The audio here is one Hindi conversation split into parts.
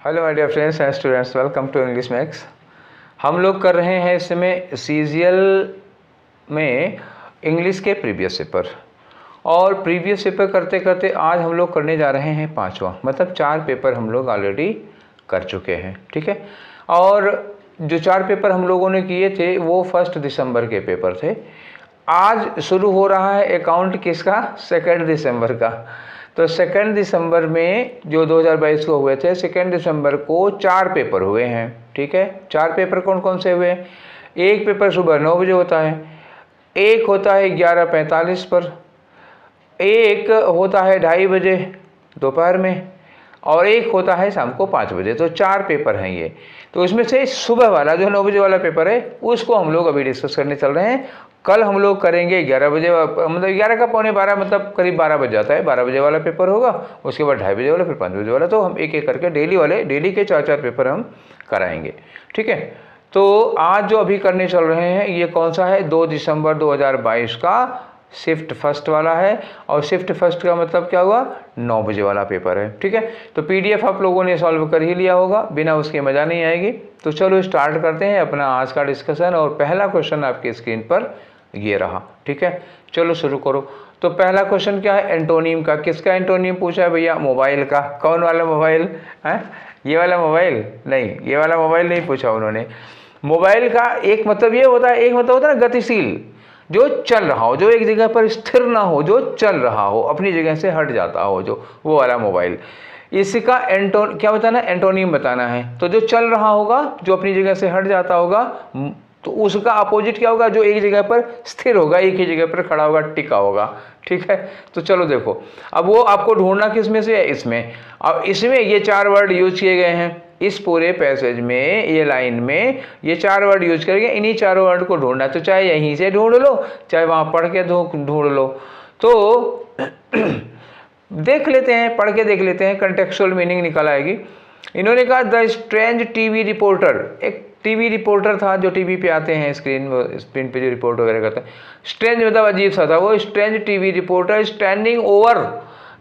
Hello my dear friends and students, welcome to English Max. हम लोग कर रहे हैं इसमें सीजीएल में इंग्लिश के प्रीवियस पेपर, और प्रीवियस पेपर करते करते आज हम लोग करने जा रहे हैं पांचवा, मतलब 4 पेपर हम लोग ऑलरेडी कर चुके हैं। ठीक है, और जो 4 पेपर हम लोगों ने किए थे वो 1 दिसंबर के पेपर थे। आज शुरू हो रहा है अकाउंट किसका? 2 दिसंबर का। तो 2 दिसंबर में जो 2022 को हुए थे, 2 दिसंबर को 4 पेपर हुए हैं। ठीक है, 4 पेपर कौन कौन से हुए? एक पेपर सुबह 9 बजे होता है, एक होता है 11:45 पर, एक होता है 2:30 बजे दोपहर में, और एक होता है शाम को 5 बजे। तो 4 पेपर हैं ये। तो इसमें से सुबह वाला जो 9 बजे वाला पेपर है उसको हम लोग अभी डिस्कस करने चल रहे हैं। कल हम लोग करेंगे 11 बजे, मतलब 11 का पौने 12, मतलब करीब 12 बज जाता है, 12 बजे वाला पेपर होगा, उसके बाद 2:30 बजे वाला, फिर 5 बजे वाला। तो हम एक एक करके डेली के 4 पेपर हम कराएंगे। ठीक है, तो आज जो अभी करने चल रहे हैं ये कौन सा है? 2 दिसंबर 2022 का शिफ्ट फर्स्ट वाला है, और शिफ्ट फर्स्ट का मतलब क्या हुआ? 9 बजे वाला पेपर है। ठीक है, तो पीडीएफ आप लोगों ने सॉल्व कर ही लिया होगा, बिना उसके मज़ा नहीं आएगी। तो चलो स्टार्ट करते हैं अपना आज का डिस्कशन, और पहला क्वेश्चन आपकी स्क्रीन पर ये रहा। ठीक है, चलो शुरू करो। तो पहला क्वेश्चन क्या है? एंटोनिम का। किसका एंटोनिम पूछा है भैया? मोबाइल का। कौन वाला मोबाइल है? ये वाला मोबाइल नहीं, ये वाला मोबाइल नहीं पूछा उन्होंने। मोबाइल का एक मतलब ये होता है, एक मतलब होता है ना गतिशील, जो चल रहा हो, जो एक जगह पर स्थिर ना हो, जो चल रहा हो, अपनी जगह से हट जाता हो, जो वो वाला मोबाइल। इसका क्या बताना? एंटोनिम बताना है। तो जो चल रहा होगा, जो अपनी जगह से हट जाता होगा, तो उसका अपोजिट क्या होगा? जो एक जगह पर स्थिर होगा, एक ही जगह पर खड़ा होगा, टिका होगा। ठीक है, तो चलो देखो, अब वो आपको ढूंढना किस में से है? इसमें। अब इसमें ये 4 वर्ड यूज किए गए हैं इस पूरे पैसेज में, ये लाइन में ये 4 वर्ड यूज करेंगे। इन्हीं 4 वर्ड को ढूंढना, तो चाहे यहीं से ढूंढ लो, चाहे वहाँ पढ़ के ढूंढ लो। तो देख लेते हैं, पढ़ के देख लेते हैं, कंटेक्चुअल मीनिंग निकल आएगी। इन्होंने कहा द स्ट्रेंज टीवी रिपोर्टर। एक टीवी रिपोर्टर था जो टीवी पे आते हैं, स्क्रीन पे जो रिपोर्ट वगैरह करते हैं। स्ट्रेंज मतलब अजीब सा था। वो strange TV reporter standing over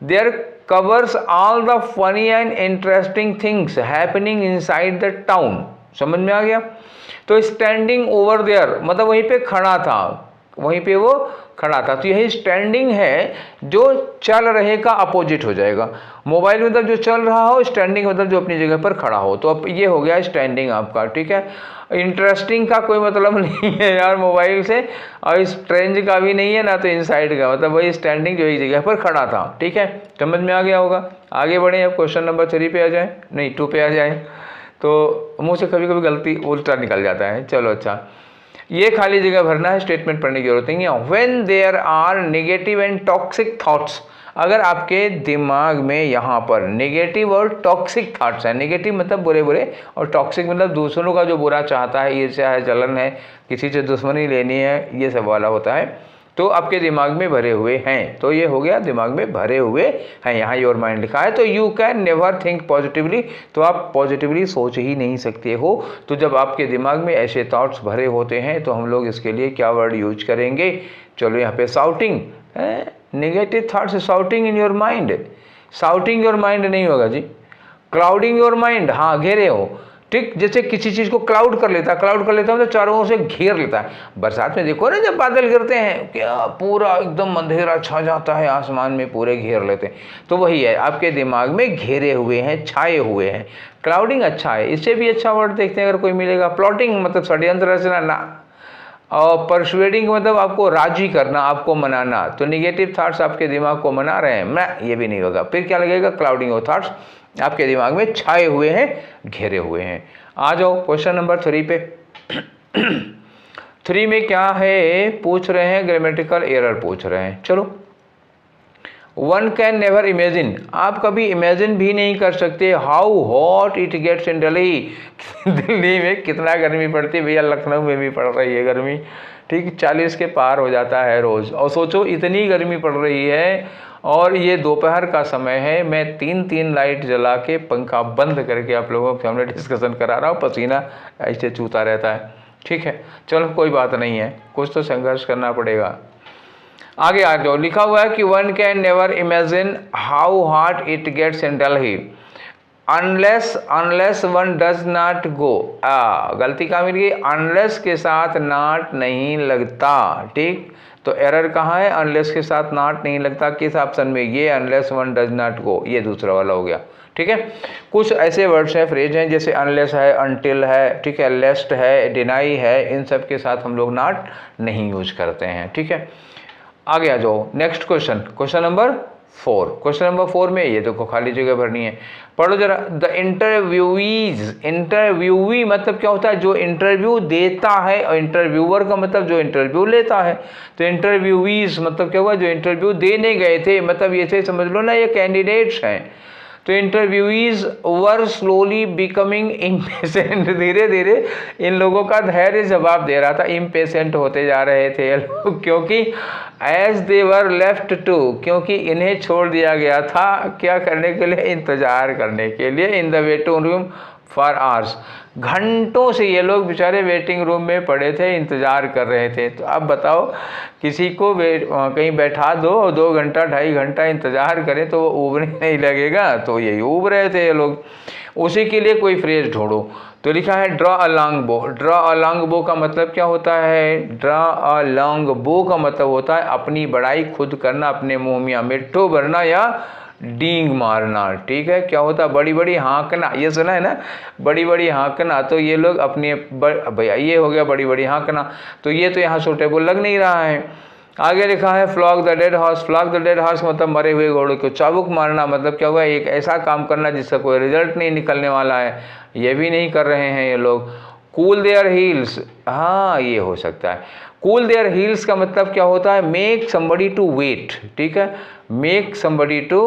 there covers all the funny and interesting things happening inside the town। समझ में आ गया? तो स्टैंडिंग ओवर देयर मतलब वहीं पे खड़ा था, वहीं पे वो खड़ा था। तो यही स्टैंडिंग है, जो चल रहे का अपोजिट हो जाएगा। मोबाइल मतलब जो चल रहा हो, स्टैंडिंग मतलब जो अपनी जगह पर खड़ा हो। तो अब ये हो गया स्टैंडिंग आपका। ठीक है, इंटरेस्टिंग का कोई मतलब नहीं है यार मोबाइल से, और स्ट्रेंज का भी नहीं है ना, तो इनसाइड का मतलब वही स्टैंडिंग जो एक जगह पर खड़ा था। ठीक है, समझ में आ गया होगा। आगे बढ़े, अब क्वेश्चन नंबर 3 पे आ जाए, नहीं 2 पे आ जाए। तो मुँह से कभी कभी गलती उल्टा निकल जाता है। चलो अच्छा, ये खाली जगह भरना है, स्टेटमेंट पढ़ने की जरूरत नहीं है। When there are negative and toxic thoughts, अगर आपके दिमाग में यहाँ पर नेगेटिव और टॉक्सिक थॉट्स हैं, नेगेटिव मतलब बुरे बुरे, और टॉक्सिक मतलब दूसरों का जो बुरा चाहता है, ईर्ष्या है, जलन है, किसी से दुश्मनी लेनी है, ये सब वाला होता है, तो आपके दिमाग में भरे हुए हैं। तो ये हो गया दिमाग में भरे हुए हैं, यहाँ योर माइंड लिखा है। तो you can never think positively, तो आप पॉजिटिवली सोच ही नहीं सकते हो। तो जब आपके दिमाग में ऐसे थॉट्स भरे होते हैं तो हम लोग इसके लिए क्या वर्ड यूज करेंगे? चलो यहाँ पे shouting, negative thoughts shouting in your mind. Shouting your mind नहीं होगा जी, क्लाउडिंग योर माइंड, हाँ घेरे हो। ठीक, जैसे किसी चीज़ को क्लाउड कर लेता है मतलब चारों ओर से घेर लेता है। बरसात में देखो ना, जब बादल गिरते हैं क्या पूरा एकदम अंधेरा छा जाता है, आसमान में पूरे घेर लेते हैं। तो वही है, आपके दिमाग में घेरे हुए हैं, छाए हुए हैं। क्लाउडिंग अच्छा है, इससे भी अच्छा वर्ड देखते हैं अगर कोई मिलेगा। प्लॉटिंग मतलब षड्यंत्र रचना ना, और परसुएडिंग मतलब आपको राजी करना, आपको मनाना। तो निगेटिव थॉट्स आपके दिमाग को मना रहे हैं, मैं ये भी नहीं होगा। फिर क्या लगेगा? क्लाउडिंग ऑफ थॉट्स आपके दिमाग में छाए हुए हैं, घेरे हुए हैं। आ जाओ क्वेश्चन नंबर 3 पे। 3 में क्या है पूछ रहे हैं? ग्रामेटिकल एरर पूछ रहे हैं। चलो, वन कैन नेवर इमेजिन, आप कभी इमेजिन भी नहीं कर सकते, how hot it gets in Delhi. Delhi में कितना गर्मी पड़ती है भैया, लखनऊ में भी पड़ रही है गर्मी। ठीक, 40 के पार हो जाता है रोज़। और सोचो इतनी गर्मी पड़ रही है, और ये दोपहर का समय है। मैं 3 लाइट जला के पंखा बंद करके आप लोगों के सामने डिस्कशन करा रहा हूँ, पसीना ऐसे चूता रहता है। ठीक है, चलो कोई बात नहीं है, कुछ तो संघर्ष करना पड़ेगा। आगे आ जाओ, लिखा हुआ है कि one can never imagine how hot it gets in Delhi. Unless one does not go, गलती कहाँ मिल गई, अनलेस के साथ नॉट नहीं लगता, ठीक। तो एरर कहाँ है, अनलेस के साथ नॉट नहीं लगता, किस ऑप्शन में, ये अनलेस वन डज नॉट गो, ये दूसरा वाला हो गया, ठीक है। कुछ ऐसे वर्ड्स हैं, फ्रेज हैं, जैसे अनलेस है, अनटिल है, ठीक है, लेस्ट है, डिनाई है, इन सब के साथ हम लोग नॉट नहीं यूज करते हैं, ठीक है। आगे आ जाओ, next question, question number 4। Question number 4 में ये देखो खाली जगह भरनी है, पढ़ो जरा। द इंटरव्यूईज, इंटरव्यूई मतलब क्या होता है, जो इंटरव्यू देता है, और इंटरव्यूअर का मतलब जो इंटरव्यू लेता है। तो इंटरव्यूईज मतलब क्या हुआ, जो इंटरव्यू देने गए थे, मतलब ये से समझ लो ना, ये कैंडिडेट्स हैं। तो इंटरव्यूईज वर स्लोली बिकमिंग इम्पेशेंट, धीरे धीरे इन लोगों का धैर्य जवाब दे रहा था, इम्पेशेंट होते जा रहे थे लोग, क्योंकि as they were left to, क्योंकि इन्हें छोड़ दिया गया था क्या करने के लिए, इंतजार करने के लिए, in the waiting room for hours, घंटों से ये लोग बेचारे वेटिंग रूम में पड़े थे, इंतजार कर रहे थे। तो अब बताओ किसी को कहीं बैठा दो और 2 घंटा 2.5 घंटा इंतजार करें तो वो ऊबने नहीं लगेगा, तो यही ऊब रहे थे ये लोग। उसी के लिए कोई फ्रेज ढूंढो। तो लिखा है ड्रॉ अ लॉन्ग बो। ड्रॉ अ लॉन्ग बो का मतलब क्या होता है, ड्रॉ अ लॉन्ग बो का मतलब होता है अपनी बड़ाई खुद करना, अपने मुंह में मिट्ठो भरना या डींग मारना, ठीक है। क्या होता है, बड़ी बड़ी हाँकना, ये सुना है ना, बड़ी बड़ी हाँकना। तो ये लोग अपने भैया ये हो गया बड़ी बड़ी हाँकना, तो ये तो यहाँ सूटेबल लग नहीं रहा है। आगे लिखा है flog the dead horse. Flog the dead horse मतलब मरे हुए घोड़े को चाबुक मारना, मतलब क्या हुआ, एक ऐसा काम करना जिसका कोई रिजल्ट नहीं निकलने वाला है, ये भी नहीं कर रहे हैं ये लोग। कूल देयर हील्स, हाँ ये हो सकता है। कूल देयर हील्स का मतलब क्या होता है, मेक समबडी टू वेट, ठीक है, मेक समबडी टू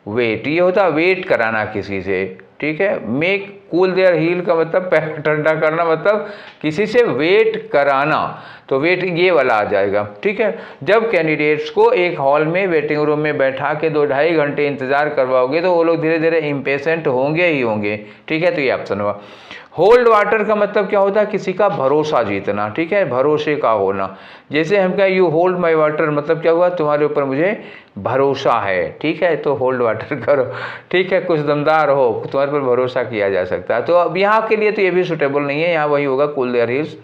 वेट, ये होता है वेट कराना किसी से, ठीक है। मेक कूल देयर हील का मतलब पैर ठंडा करना, मतलब किसी से वेट कराना, तो वेट ये वाला आ जाएगा, ठीक है। जब कैंडिडेट्स को एक हॉल में वेटिंग रूम में बैठा के 2-2.5 घंटे इंतजार करवाओगे तो वो लोग धीरे धीरे इम्पेशेंट होंगे ही होंगे, ठीक है। तो ये ऑप्शन हुआ। होल्ड वाटर का मतलब क्या होता है, किसी का भरोसा जीतना, ठीक है, भरोसे का होना। जैसे हम कहें यू होल्ड माई वाटर, मतलब क्या हुआ, तुम्हारे ऊपर मुझे भरोसा है, ठीक है, तो होल्ड वाटर करो, ठीक है, कुछ दमदार हो, तुम्हारे पर भरोसा किया जा सकता है। तो अब यहाँ के लिए तो ये भी सुटेबल नहीं है, यहाँ वही होगा कूल देयर हील्स।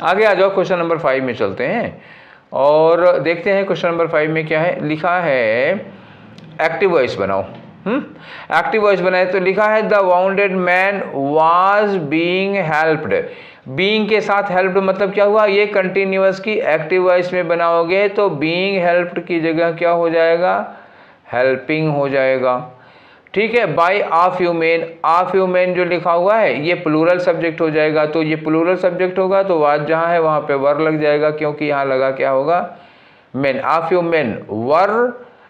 आगे आ जाओ, क्वेश्चन नंबर 5 में चलते हैं और देखते हैं क्वेश्चन नंबर 5 में क्या है। लिखा है एक्टिव वॉइस बनाओ। एक्टिव वॉइस बनाए तो लिखा है the bounded man was being helped. Being के साथ हेल्प्ड मतलब क्या हुआ, ये कंटिन्यूअस की एक्टिव वॉइस में बनाओगे तो बीइंग हेल्प्ड की जगह क्या हो जाएगा, हेल्पिंग हो जाएगा, ठीक है। बाय आ फ्यू मेन जो लिखा हुआ है ये प्लूरल सब्जेक्ट हो जाएगा, तो ये प्लूरल सब्जेक्ट होगा तो वाज जहाँ है वहाँ पे वर लग जाएगा, क्योंकि यहाँ लगा क्या होगा, main. Uh few main were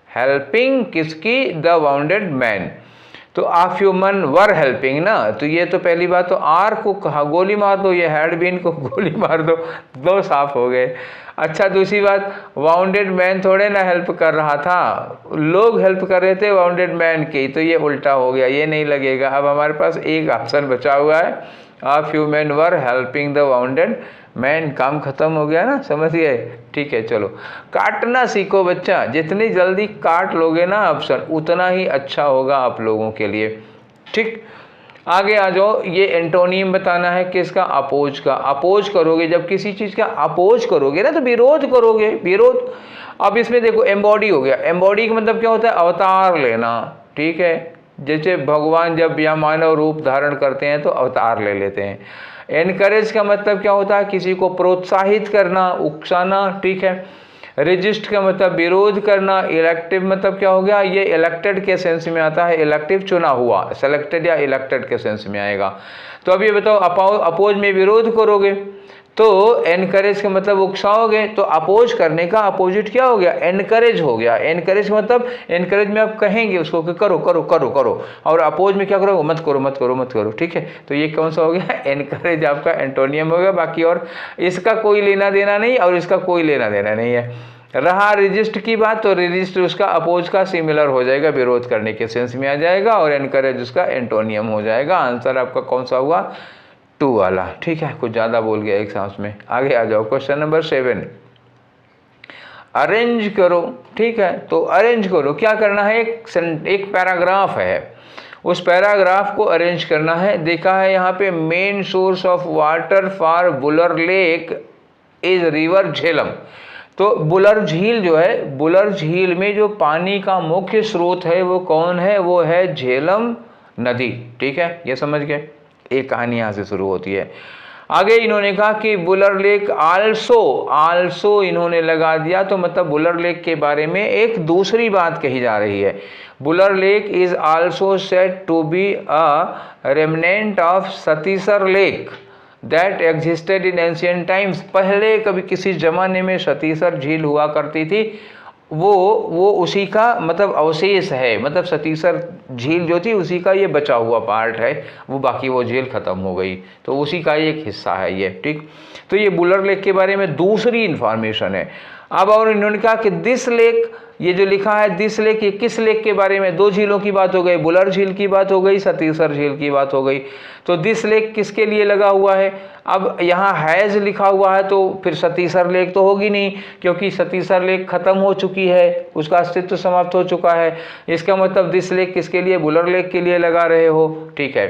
helping किसकी, द वाउंडेड मैन। तो आ फ्यू मैन वर हेल्पिंग ना, तो ये तो पहली बात तो आर को कहा गोली मार दो, ये हैड बीन को गोली मार दो, दो साफ हो गए। अच्छा दूसरी बात, वाउंडेड मैन थोड़े ना हेल्प कर रहा था, लोग हेल्प कर रहे थे वाउंडेड मैन की, तो ये उल्टा हो गया, ये नहीं लगेगा। अब हमारे पास एक ऑप्शन बचा हुआ है, आ few man were helping the bounded man, काम खत्म हो गया ना, समझ गए, ठीक है। चलो काटना सीखो बच्चा, जितनी जल्दी काट लोगे ना ऑप्शन उतना ही अच्छा होगा आप लोगों के लिए, ठीक। आगे आ जाओ, ये एंटोनियम बताना है किसका, अपोज का। अपोज करोगे, जब किसी चीज़ का अपोज करोगे ना तो विरोध करोगे, विरोध। अब इसमें देखो एम्बॉडी हो गया, एम्बॉडी का मतलब क्या होता है, अवतार लेना, ठीक है। जैसे भगवान जब या मानव रूप धारण करते हैं तो अवतार ले लेते हैं। एनकरेज का मतलब क्या होता है, किसी को प्रोत्साहित करना, उकसाना, ठीक है। रेजिस्ट का मतलब विरोध करना। इलेक्टिव मतलब क्या हो गया, ये इलेक्टेड के सेंस में आता है, इलेक्टिव चुना हुआ, सेलेक्टेड या इलेक्टेड के सेंस में आएगा। तो अब ये बताओ, अपोज में विरोध करोगे तो एनकरेज का मतलब उकसाओगे, तो अपोज करने का अपोजिट क्या हो गया, एनकरेज हो गया। एनकरेज का मतलब, एनकरेज में आप कहेंगे उसको कि करो करो करो करो, और अपोज में क्या करोगे, मत करो मत करो मत करो, ठीक है। तो ये कौन सा हो गया, एनकरेज आपका एंटोनियम हो गया। बाकी और इसका कोई लेना देना नहीं और इसका कोई लेना देना नहीं है। रहा रेजिस्ट की बात, तो रेजिस्ट उसका अपोज का सिमिलर हो जाएगा, विरोध करने के सेंस में आ जाएगा, और एनकरेज उसका एंटोनियम हो जाएगा। आंसर आपका कौन सा हुआ, 2 वाला, ठीक है। कुछ ज़्यादा बोल गया एग्जाम्स में। आगे आ जाओ, क्वेश्चन नंबर 7, अरेंज करो, ठीक है। तो अरेंज करो, क्या करना है, एक पैराग्राफ है उस पैराग्राफ को अरेंज करना है। देखा है यहाँ पे main source of water for Wular lake is river Jhelum. तो बुलर झील जो है, बुलर झील में जो पानी का मुख्य स्रोत है वो कौन है, वो है झेलम नदी। ठीक है, ये समझ गए, एक कहानी यहाँ से शुरू होती है। आगे इन्होंने कहा कि बुलर लेक आल्सो इन्होंने लगा दिया, तो मतलब बुलर लेक के बारे में एक दूसरी बात कही जा रही है। Wular lake is also said to be a remnant of Satisar lake that existed in ancient times. पहले कभी किसी जमाने में सतीसर झील हुआ करती थी, वो उसी का मतलब अवशेष है, मतलब सतीसर झील जो थी उसी का ये बचा हुआ पार्ट है, वो बाकी वो झील खत्म हो गई, तो उसी का एक हिस्सा है ये। ठीक, तो ये बुलर लेक के बारे में दूसरी इंफॉर्मेशन है। अब और इन्होंने कहा कि दिस लेक, ये जो लिखा है दिस लेक, ये किस लेक के बारे में, दो झीलों की बात हो गई, बुलर झील की बात हो गई, सतीसर झील की बात हो गई। तो दिस लेक किसके लिए लगा हुआ है, अब यहाँ हैज़ लिखा हुआ है तो फिर सतीसर लेक तो होगी नहीं, क्योंकि सतीसर लेक खत्म हो चुकी है, उसका अस्तित्व समाप्त हो चुका है। इसका मतलब दिस लेक किसके लिए, बुलर लेक के लिए लगा रहे हो। ठीक है,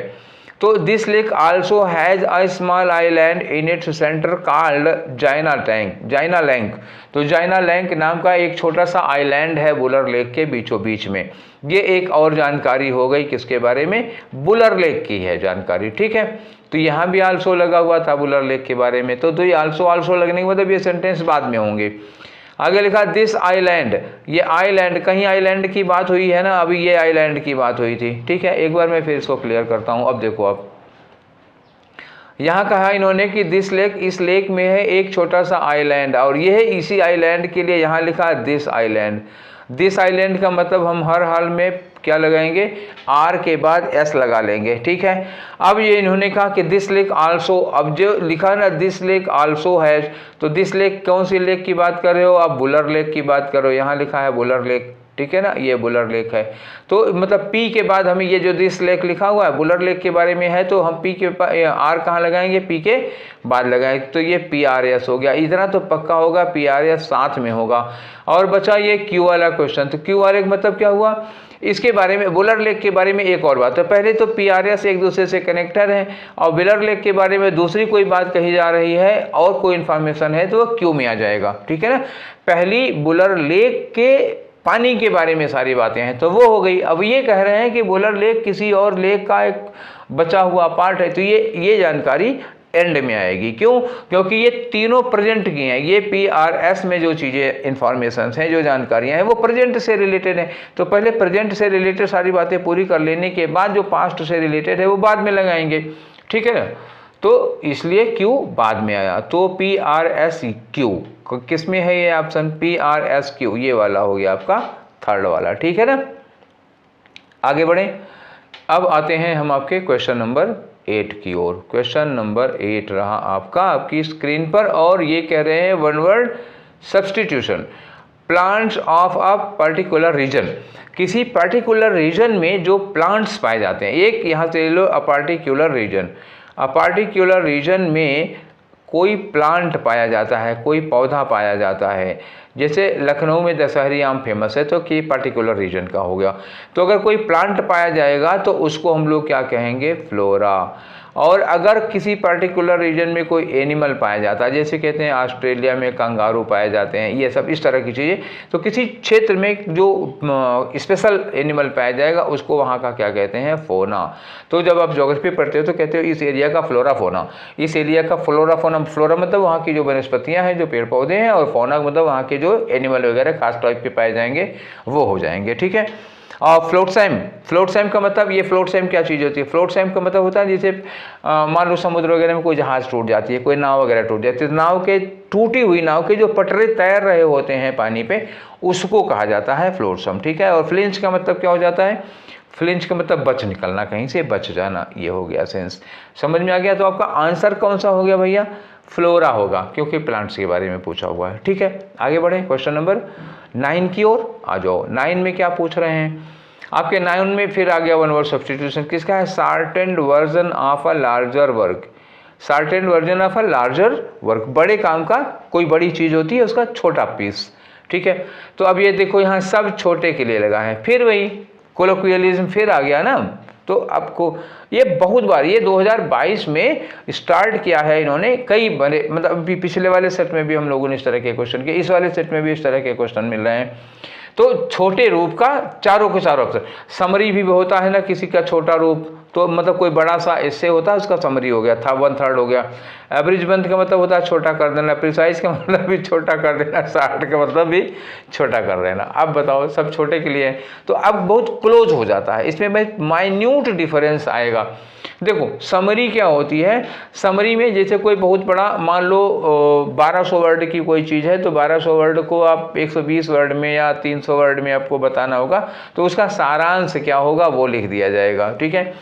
तो this lake also has a small island in its centre called Zaina Lank. तो जाइना लैंक नाम का एक छोटा सा आइलैंड है बुलर लेक के बीचों बीच में। ये एक और जानकारी हो गई किसके बारे में, बुलर लेक की है जानकारी। ठीक है, तो यहाँ भी आल्सो लगा हुआ था बुलर लेक के बारे में, तो ये आल्सो लगने के मतलब ये सेंटेंस बाद में होंगे। आगे लिखा दिस आइलैंड, ये आइलैंड, कहीं आइलैंड की बात हुई है ना, अभी ये आइलैंड की बात हुई थी। ठीक है, एक बार मैं फिर इसको क्लियर करता हूँ। अब देखो, अब यहाँ कहा इन्होंने कि दिस लेक, इस लेक में है एक छोटा सा आइलैंड, और ये है इसी आइलैंड के लिए यहाँ लिखा दिस आइलैंड। दिस आइलैंड का मतलब हम हर हाल में क्या लगाएंगे, आर के बाद एस लगा लेंगे। ठीक है, अब ये इन्होंने कहा कि दिस लेक आल्सो, अब जो लिखा ना दिस लेक आल्सो हैज, तो दिस लेक कौन सी लेक की बात कर रहे हो आप, बुलर लेक की बात करो, यहाँ लिखा है बुलर लेक। ठीक है ना, ये बुलर लेक है, तो मतलब पी के बाद हमें ये जो दिस लेक लिखा हुआ है बुलर लेक के बारे में है, तो हम पी के आर कहाँ लगाएंगे, पी के बाद लगाएंगे, तो ये पी आर एस हो गया। इतना तो पक्का होगा, पी आर एस साथ में होगा। और बचा ये क्यू वाला क्वेश्चन, तो क्यू वाले का मतलब क्या हुआ, इसके बारे में, बुलर लेक के बारे में एक और बात। तो पहले तो पी आर एस एक दूसरे से कनेक्टेड है, और बुलर लेक के बारे में दूसरी कोई बात कही जा रही है और कोई इन्फॉर्मेशन है तो वो क्यू में आ जाएगा। ठीक है ना, पहली बुलर लेक के पानी के बारे में सारी बातें हैं तो वो हो गई। अब ये कह रहे हैं कि बुलर लेक किसी और लेक का एक बचा हुआ पार्ट है, तो ये जानकारी एंड में आएगी। क्यों, क्योंकि ये तीनों प्रेजेंट की हैं। ये पी आर एस में जो चीज़ें इंफॉर्मेशन हैं, जो जानकारियां हैं, वो प्रेजेंट से रिलेटेड हैं। तो पहले प्रेजेंट से रिलेटेड सारी बातें पूरी कर लेने के बाद जो पास्ट से रिलेटेड है वो बाद में लगाएंगे। ठीक है ना, तो इसलिए क्यू बाद में आया, तो पी आर एस क्यू किस में है, ये option P R S Q, ये वाला हो गया आपका थर्ड वाला। ठीक है ना, आगे बढ़ें। अब आते हैं हम आपके क्वेश्चन नंबर 8 की ओर। क्वेश्चन नंबर 8 रहा आपका आपकी स्क्रीन पर, और ये कह रहे हैं one word substitution, plants of a particular region. किसी पर्टिकुलर रीजन में जो प्लांट्स पाए जाते हैं, एक यहाँ से ले लो a particular region, a particular region में कोई प्लांट पाया जाता है, कोई पौधा पाया जाता है। जैसे लखनऊ में दशहरी आम फेमस है, तो कि पर्टिकुलर रीजन का हो गया। तो अगर कोई प्लांट पाया जाएगा तो उसको हम लोग क्या कहेंगे, फ्लोरा। और अगर किसी पर्टिकुलर रीजन में कोई एनिमल पाया जाता है, जैसे कहते हैं ऑस्ट्रेलिया में कंगारू पाए जाते हैं, ये सब इस तरह की चीज़ें, तो किसी क्षेत्र में जो स्पेशल एनिमल पाया जाएगा उसको वहाँ का क्या कहते हैं, फोना। तो जब आप ज्योग्राफी पढ़ते हो तो कहते हो इस एरिया का फ्लोरा फोना, इस एरिया का फ्लोरा फोना। फ्लोरा मतलब वहाँ की जो वनस्पतियाँ हैं, जो पेड़ पौधे हैं, और फोना मतलब वहाँ के जो एनिमल वगैरह खास टाइप के पाए जाएंगे वो हो जाएंगे। ठीक है, और फ्लोटसाइम का मतलब, ये फ्लोटसाइम क्या चीज़ होती है, फ्लोटसाइम का मतलब होता है जैसे मान लो समुद्र वगैरह में कोई जहाज़ टूट जाती है, कोई नाव वगैरह टूट जाती है, तो नाव के टूटी हुई नाव के जो पटरे तैर रहे होते हैं पानी पे, उसको कहा जाता है फ्लोटसाइम। ठीक है, और फ्लिंच का मतलब क्या हो जाता है, फ्लिंच का मतलब बच निकलना, कहीं से बच जाना, ये हो गया सेंस। समझ में आ गया, तो आपका आंसर कौन सा हो गया भैया, फ्लोरा होगा, क्योंकि प्लांट्स के बारे में पूछा हुआ है। ठीक है, आगे बढ़े क्वेश्चन नंबर 9 की ओर आ जाओ। 9 में क्या पूछ रहे हैं आपके, 9 में फिर आ गया वन वर्ड सब्स्टिट्यूशन, किसका है, shortened version of a larger work. Shortened version of a larger work, बड़े काम का, कोई बड़ी चीज़ होती है उसका छोटा पीस। ठीक है, तो अब ये देखो यहाँ सब छोटे के लिए लगा है, फिर वही कोलोक्वियलिज्म फिर आ गया ना, तो आपको ये बहुत बार, ये 2022 में स्टार्ट किया है इन्होंने, कई बड़े मतलब अभी पिछले वाले सेट में भी हम लोगों ने इस तरह के क्वेश्चन किए, इस वाले सेट में भी इस तरह के क्वेश्चन मिल रहे हैं। तो छोटे रूप का चारों के चारों अक्षर, समरी भी होता है ना किसी का छोटा रूप, तो मतलब कोई बड़ा सा इससे होता है उसका समरी हो गया, था 1/3 हो गया। एवरेज मंथ का मतलब होता है छोटा कर देना, प्रिसाइज का मतलब भी छोटा कर देना, शार्ट का मतलब भी छोटा कर देना। अब बताओ सब छोटे के लिए है, तो अब बहुत क्लोज हो जाता है, इसमें भाई माइन्यूट डिफरेंस आएगा। देखो समरी क्या होती है, समरी में जैसे कोई बहुत बड़ा मान लो 1200 वर्ड की कोई चीज़ है, तो 1200 वर्ड को आप 120 वर्ड में या 300 वर्ड में आपको बताना होगा, तो उसका सारांश क्या होगा वो लिख दिया जाएगा, ठीक है।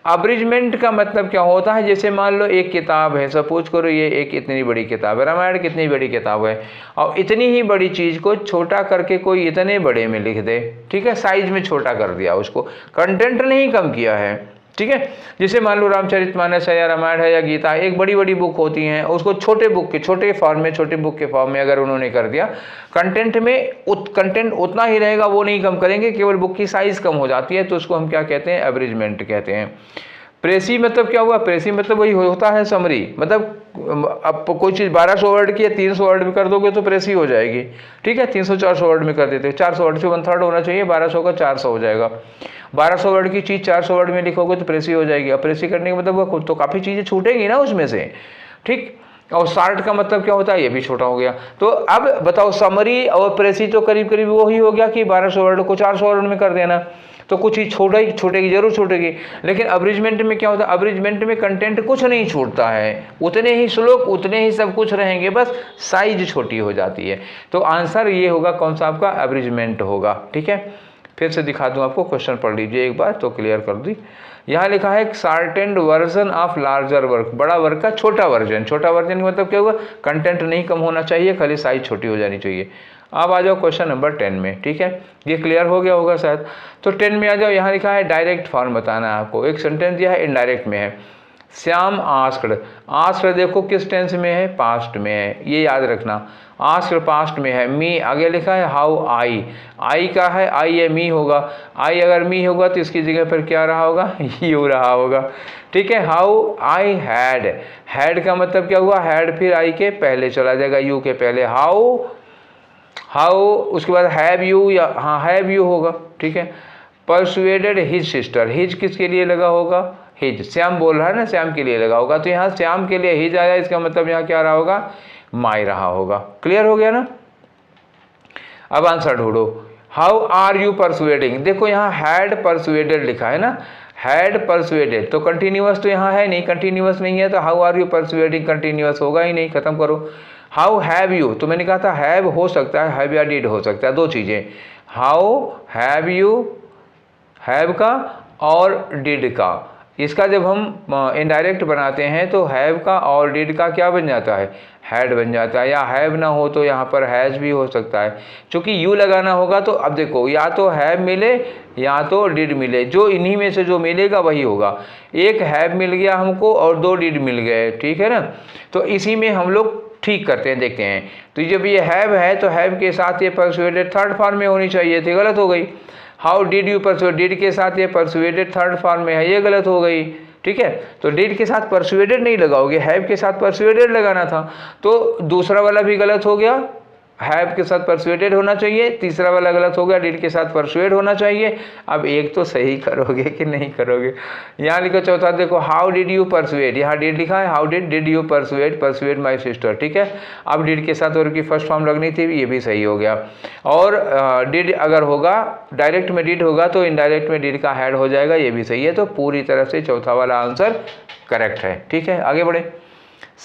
अब्रिजमेंट का मतलब क्या होता है, जैसे मान लो एक किताब है, सपोज करो ये एक इतनी बड़ी किताब है, रामायण कितनी बड़ी किताब है, और इतनी ही बड़ी चीज़ को छोटा करके कोई इतने बड़े में लिख दे, ठीक है, साइज में छोटा कर दिया, उसको कंटेंट नहीं कम किया है, ठीक है। जैसे मान लो रामचरितमानस है या रामायण है या गीता है, एक बड़ी बड़ी बुक होती हैं, उसको छोटे बुक के छोटे फॉर्म में, छोटे बुक के फॉर्म में अगर उन्होंने कर दिया, कंटेंट में कंटेंट उतना ही रहेगा, वो नहीं कम करेंगे, केवल बुक की साइज कम हो जाती है, तो उसको हम क्या कहते हैं, एवरेजमेंट कहते हैं। प्रेसी मतलब क्या हुआ, प्रेसी मतलब वही होता है समरी, मतलब अब कोई चीज़ 1200 वर्ड की है 300 वर्ड में कर दोगे तो प्रेसी हो जाएगी, ठीक है। 300-400 वर्ड में कर देते हो, 400 वर्ड से 1/3 होना चाहिए, 1200 का 400 हो जाएगा। 1200 वर्ड की चीज़ 400 वर्ड में लिखोगे तो प्रेसी हो जाएगी। अब प्रेसी करने का मतलब वो तो काफ़ी चीज़ें छूटेंगी ना उसमें से, ठीक। और शार्ट का मतलब क्या होता है, ये भी छोटा हो गया। तो अब बताओ समरी और प्रेसी तो करीब करीब वही हो गया कि 1200 वर्ड को 400 वर्ड में कर देना, तो कुछ ही छूटेगी, जरूर छूटेगी। लेकिन अब्रिजमेंट में क्या होता है, अब्रिजमेंट में कंटेंट कुछ नहीं छूटता है, उतने ही श्लोक उतने ही सब कुछ रहेंगे, बस साइज छोटी हो जाती है। तो आंसर ये होगा कौन सा आपका, अब्रिजमेंट होगा, ठीक है। फिर से दिखा दूं आपको, क्वेश्चन पढ़ लीजिए एक बार तो क्लियर कर दी। यहाँ लिखा है shortened version of larger work, बड़ा वर्क का छोटा वर्जन। छोटा वर्जन का मतलब क्या होगा, कंटेंट नहीं कम होना चाहिए, खाली साइज छोटी हो जानी चाहिए। अब आ जाओ क्वेश्चन नंबर 10 में, ठीक है, ये क्लियर हो गया होगा शायद। तो 10 में आ जाओ, यहाँ लिखा है डायरेक्ट फॉर्म बताना है आपको। एक सेंटेंस दिया है इनडायरेक्ट में है, श्याम आस्क्ड। आस्क्ड देखो किस टेंस में है, पास्ट में है, ये याद रखना। आस्क्ड पास्ट में है। मी आगे लिखा है हाउ आई, आई का है, आई है, मी होगा। आई अगर मी होगा तो इसकी जगह पर क्या रहा होगा, यू रहा होगा, ठीक है। हाउ आई हैड, हैड का मतलब क्या हुआ, हैड फिर आई के पहले चला जाएगा, यू के पहले। हाउ उसके बाद हैव यू, या हाँ हैव यू होगा, ठीक है। परसुएडेड हिज सिस्टर, हिज किसके लिए लगा होगा, हिज, श्याम बोल रहा है ना, श्याम के लिए लगा होगा, तो यहाँ श्याम के लिए हिज आया, इसका मतलब यहाँ क्या रहा होगा, माई रहा होगा। क्लियर हो गया ना। अब आंसर ढूंढो, हाउ आर यू परसुएडिंग। देखो यहाँ हैड परसुएडेड लिखा है ना, हैड परसुएडेड, तो कंटिन्यूअस तो यहाँ है नहीं, कंटिन्यूअस नहीं है, तो how are you persuading continuous होगा ही नहीं, खत्म करो। हाउ हैव यू, तो मैंने कहा था हैव हो सकता है, हैव या डिड हो सकता है, दो चीज़ें। हाउ हैव यू, हैव का और डिड का, इसका जब हम इनडायरेक्ट बनाते हैं तो हैव का और डिड का क्या बन जाता है, हैड बन जाता है। या हैव ना हो तो यहाँ पर हैज़ भी हो सकता है, क्योंकि यू लगाना होगा। तो अब देखो, या तो हैव मिले या तो डिड मिले, जो इन्हीं में से जो मिलेगा वही होगा। एक हैव मिल गया हमको और दो डिड मिल गए, ठीक है ना। तो इसी में हम लोग ठीक करते हैं, देखते हैं। तो जब ये हैव है तो हैव के साथ ये परसुएडेड थर्ड फॉर्म में होनी चाहिए थी, गलत हो गई। How did you persuade, did के साथ ये परसुएडेड थर्ड फॉर्म में है, ये गलत हो गई, ठीक है। तो डिड के साथ परसुएडेड नहीं लगाओगे, हैव के साथ परसुएडेड लगाना था, तो दूसरा वाला भी गलत हो गया, हैव के साथ परसुएडेड होना चाहिए, तीसरा वाला गलत हो गया, डिड के साथ परसुएड होना चाहिए। अब एक तो सही करोगे कि नहीं करोगे। यहाँ लिखो चौथा, देखो हाउ डिड यू परसुएड, यहाँ डिड लिखा है, how did you persuade my sister, ठीक है। अब डिड के साथ वर्ब की फर्स्ट फॉर्म लगनी थी, ये भी सही हो गया। और डिड अगर होगा, डायरेक्ट में डिड होगा तो इनडायरेक्ट में डिड का हैड हो जाएगा, ये भी सही है। तो पूरी तरह से चौथा वाला आंसर करेक्ट है, ठीक है। आगे बढ़े,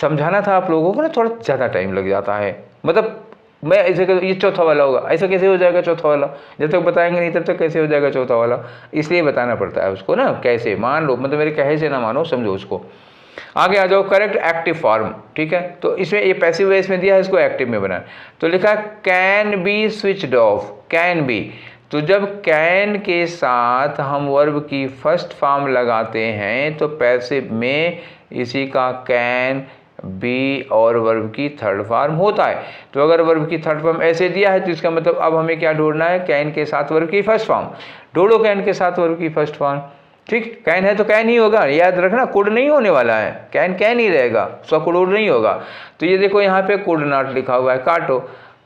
समझाना था आप लोगों को ना, थोड़ा ज़्यादा टाइम लग जाता है, मतलब मैं ऐसे ये चौथा वाला होगा, ऐसा कैसे हो जाएगा चौथा वाला, जब तक बताएंगे नहीं तब तक कैसे हो जाएगा चौथा वाला, इसलिए बताना पड़ता है उसको ना, कैसे मान लो, मतलब मेरे कहे से ना मानो, समझो उसको। आगे आ जाओ, करेक्ट एक्टिव फॉर्म, ठीक है। तो इसमें ये पैसिव वॉइस में दिया है, इसको एक्टिव में बनाना। तो लिखा can be switched off, can be, तो जब कैन के साथ हम वर्ब की फर्स्ट फॉर्म लगाते हैं तो पैसिव में इसी का कैन बी और वर्ब की थर्ड फॉर्म होता है। तो अगर वर्ब की थर्ड फॉर्म ऐसे दिया है तो इसका मतलब अब हमें क्या ढूंढना है, कैन के साथ वर्ब की फर्स्ट फॉर्म ढूंढो, कैन के साथ वर्ब की फर्स्ट फॉर्म। ठीक, कैन है तो कैन ही होगा, याद रखना, कुड नहीं होने वाला है, कैन कैन ही रहेगा, कुड नहीं होगा। तो ये देखो यहाँ पे कुड नॉट लिखा हुआ है, काटो।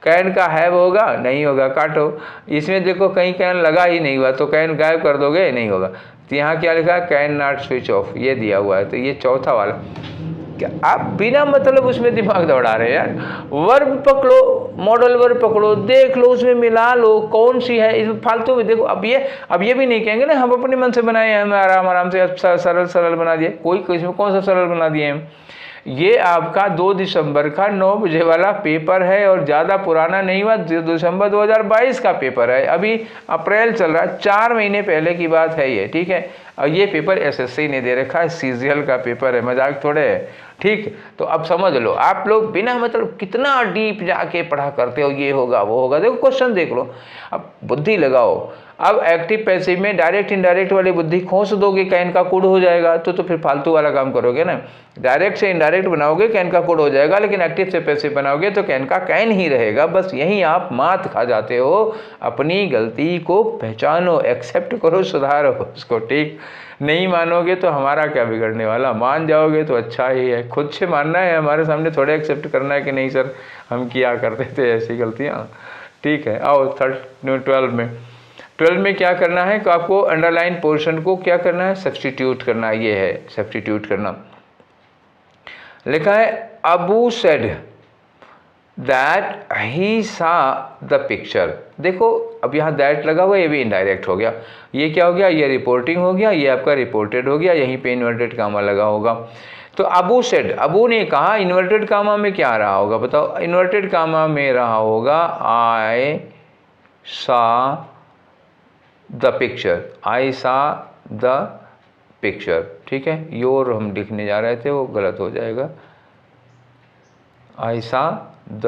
कैन का हैव होगा, नहीं होगा, काटो। इसमें देखो कहीं कैन लगा ही नहीं हुआ, तो कैन गायब कर दोगे, नहीं होगा। तो यहाँ क्या लिखा है, कैन नॉट स्विच ऑफ, ये दिया हुआ है। तो ये चौथा वाला, क्या आप बिना मतलब उसमें दिमाग दौड़ा रहे हैं यार। वर्ब पकड़ो, मॉडल वर्ब पकड़ो, देख लो, उसमें मिला लो कौन सी है, इसमें फालतू में देखो। अब ये भी नहीं कहेंगे ना हम अपने मन से बनाए हैं, हम आराम से सरल सरल बना दिए, कोई इसमें कौन सा सरल बना दिए हम। ये आपका 2 दिसंबर का 9 बजे वाला पेपर है और ज़्यादा पुराना नहीं हुआ, दिसंबर 2022 का पेपर है, अभी अप्रैल चल रहा है, 4 महीने पहले की बात है ये, ठीक है। और ये पेपर एसएससी ने दे रखा है, सीजीएल का पेपर है, मजाक थोड़े है, ठीक। तो अब समझ लो, आप लोग बिना मतलब कितना डीप जाके पढ़ा करते हो, ये होगा वो होगा, देखो क्वेश्चन देख लो, अब बुद्धि लगाओ। अब एक्टिव पैसिव में डायरेक्ट इनडायरेक्ट वाली बुद्धि खोस दोगे, कैन का कुड हो जाएगा, तो फिर फालतू वाला काम करोगे ना। डायरेक्ट से इनडायरेक्ट बनाओगे, कैन का कुड हो जाएगा, लेकिन एक्टिव से पैसिव बनाओगे तो कैन का कैन ही रहेगा। बस यहीं आप मात खा जाते हो। अपनी गलती को पहचानो, एक्सेप्ट करो, सुधारो उसको, ठीक। नहीं मानोगे तो हमारा क्या बिगड़ने वाला, मान जाओगे तो अच्छा ही है। खुद से मानना है, हमारे सामने थोड़े एक्सेप्ट करना है कि नहीं सर हम किया करते थे ऐसी गलतियाँ, ठीक है। आओ 12 में क्या करना है, तो आपको अंडरलाइन पोर्शन को क्या करना है, सब्स्टिट्यूट करना, ये है सब्स्टिट्यूट करना। लिखा है अबू सेड दैट ही सा द पिक्चर। देखो अब यहाँ दैट लगा हुआ, ये भी इनडायरेक्ट हो गया। ये क्या हो गया, ये रिपोर्टिंग हो गया, ये आपका रिपोर्टेड हो गया, यहीं पे इन्वर्टेड कामा लगा होगा। तो अबू सेड, अबू ने कहा, इन्वर्टेड कामा में क्या रहा होगा बताओ, इन्वर्टेड कामा में रहा होगा आई सा द पिक्चर, आई सा द पिक्चर, ठीक है। योर हम लिखने जा रहे थे, वो गलत हो जाएगा, आई सा द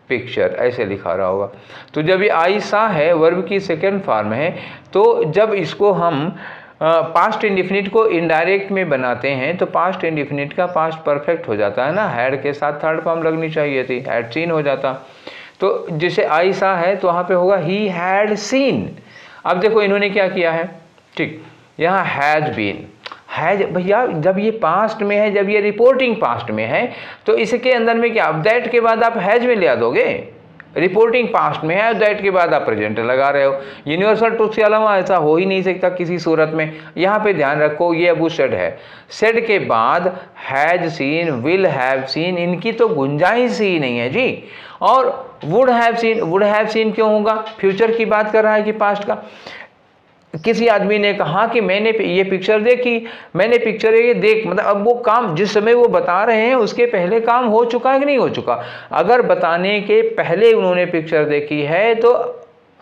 पिक्चर ऐसे लिखा रहा होगा। तो जब ये आई सा है, वर्ब की सेकेंड फॉर्म है, तो जब इसको हम पास्ट इंडिफिनिट को इनडायरेक्ट में बनाते हैं तो पास्ट इंडिफिनिट का पास्ट परफेक्ट हो जाता है ना, हैड के साथ थर्ड फॉर्म लगनी चाहिए थी, हैड सीन हो जाता। तो जैसे आई सा है तो वहाँ पे होगा ही हैड सीन। अब देखो इन्होंने क्या किया है, ठीक, यहाँ हैज बीन, हैज भैया जब ये पास्ट में है, जब ये रिपोर्टिंग पास्ट में है, तो इसके अंदर में क्या, दैट के बाद आप हैज में ले आ दोगे, रिपोर्टिंग पास्ट में है, दैट के बाद आप प्रेजेंट लगा रहे हो। यूनिवर्सल ट्रुथ के अलावा ऐसा हो ही नहीं सकता किसी सूरत में। यहाँ पे ध्यान रखो, ये अबू सेड है, सेड के बाद has seen, will have seen, इनकी तो गुंजाइश ही नहीं है जी। और वुड हैव सीन क्यों होगा, फ्यूचर की बात कर रहा है कि पास्ट का। किसी आदमी ने कहा कि मैंने ये पिक्चर देखी, मैंने पिक्चर ये देख, मतलब अब वो काम जिस समय वो बता रहे हैं उसके पहले काम हो चुका है कि नहीं हो चुका। अगर बताने के पहले उन्होंने पिक्चर देखी है तो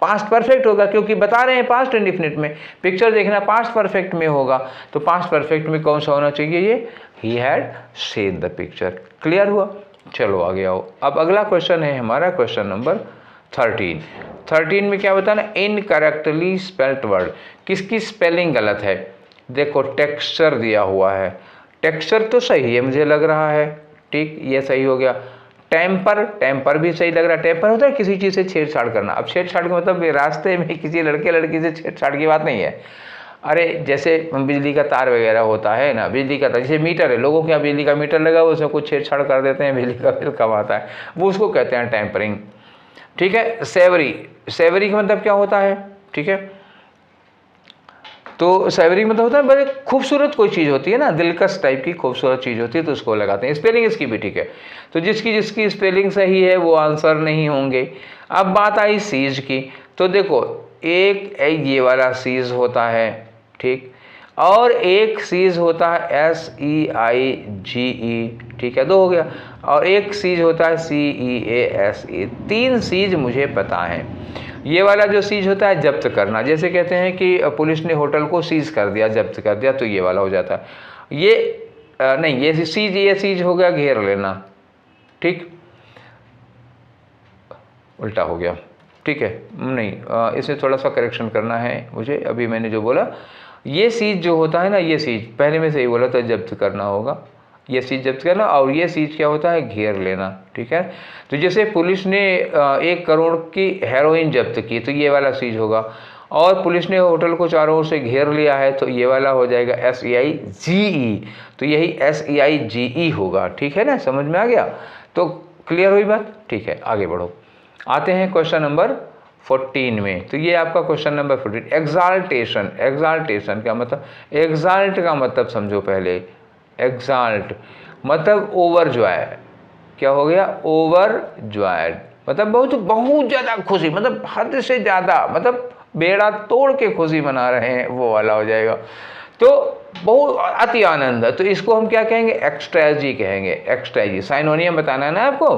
पास्ट परफेक्ट होगा, क्योंकि बता रहे हैं पास्ट इंडिफिनिट में, पिक्चर देखना पास्ट परफेक्ट में होगा। तो पास्ट परफेक्ट में कौन सा होना चाहिए, ये he had seen the picture. Clear हुआ, चलो आगे आओ। अब अगला क्वेश्चन है हमारा क्वेश्चन नंबर 13 में क्या बताना, इनकरेक्टली स्पेल्ड वर्ड, किसकी स्पेलिंग गलत है। देखो टेक्सचर दिया हुआ है, टेक्सचर तो सही है मुझे लग रहा है, ठीक, ये सही हो गया। टेम्पर भी सही लग रहा है। टेम्पर होता है किसी चीज़ से छेड़छाड़ करना। अब छेड़छाड़ का मतलब रास्ते में किसी लड़के से छेड़छाड़ की बात नहीं है। अरे जैसे बिजली का तार वगैरह होता है ना, बिजली का तार, जैसे मीटर है, लोगों के यहाँ बिजली का मीटर लगा हुआ, उसमें कुछ छेड़छाड़ कर देते हैं, बिजली का बिल कम आता है, वो उसको कहते हैं टेम्परिंग, ठीक है। सेवरी का मतलब क्या होता है, ठीक है। तो सेवरी मतलब होता है बड़े खूबसूरत कोई चीज़ होती है ना, दिलकश टाइप की खूबसूरत चीज़ होती है, तो उसको लगाते हैं। स्पेलिंग इसकी भी ठीक है, तो जिसकी स्पेलिंग सही है वो आंसर नहीं होंगे। अब बात आई सीज की, तो देखो एक ये वाला सीज होता है, ठीक, और एक सीज होता है SEIGE, ठीक है, 2 हो गया, और एक सीज होता है CEASE। 3 सीज मुझे पता है। ये वाला जो सीज होता है जब्त करना, जैसे कहते हैं कि पुलिस ने होटल को सीज कर दिया, जब्त कर दिया, तो ये वाला हो जाता है। ये नहीं, ये सीज हो गया घेर लेना, ठीक, उल्टा हो गया, ठीक है, नहीं इसे थोड़ा सा करेक्शन करना है मुझे। अभी मैंने जो बोला, ये सीज जो होता है ना, ये सीज पहले में सही बोला, तो जब्त करना होगा, ये सीज जब्त करना, और ये सीज क्या होता है, घेर लेना, ठीक है। तो जैसे पुलिस ने 1 करोड़ की हेरोइन जब्त की, तो ये वाला सीज होगा। और पुलिस ने होटल को चारों ओर से घेर लिया है, तो ये वाला हो जाएगा SEIGE, तो यही SEIGE होगा। ठीक है ना, समझ में आ गया? तो क्लियर हुई बात? ठीक है, आगे बढ़ो। आते हैं क्वेश्चन नंबर 14 में। तो ये आपका क्वेश्चन नंबर 14, एग्जाल्टेशन। एग्जाल्टेशन क्या मतलब? एग्जाल्ट का मतलब समझो पहले। एग्जाल्ट मतलब ओवर जॉय। क्या हो गया? ओवर जॉयड, मतलब बहुत ज़्यादा खुशी, मतलब हद से ज़्यादा, मतलब बेड़ा तोड़ के खुशी मना रहे हैं, वो वाला हो जाएगा। तो बहुत अति आनंद है, तो इसको हम क्या कहेंगे? एक्सट्रेजी कहेंगे। एक्सट्रेजी साइनोनियम बताना है ना आपको।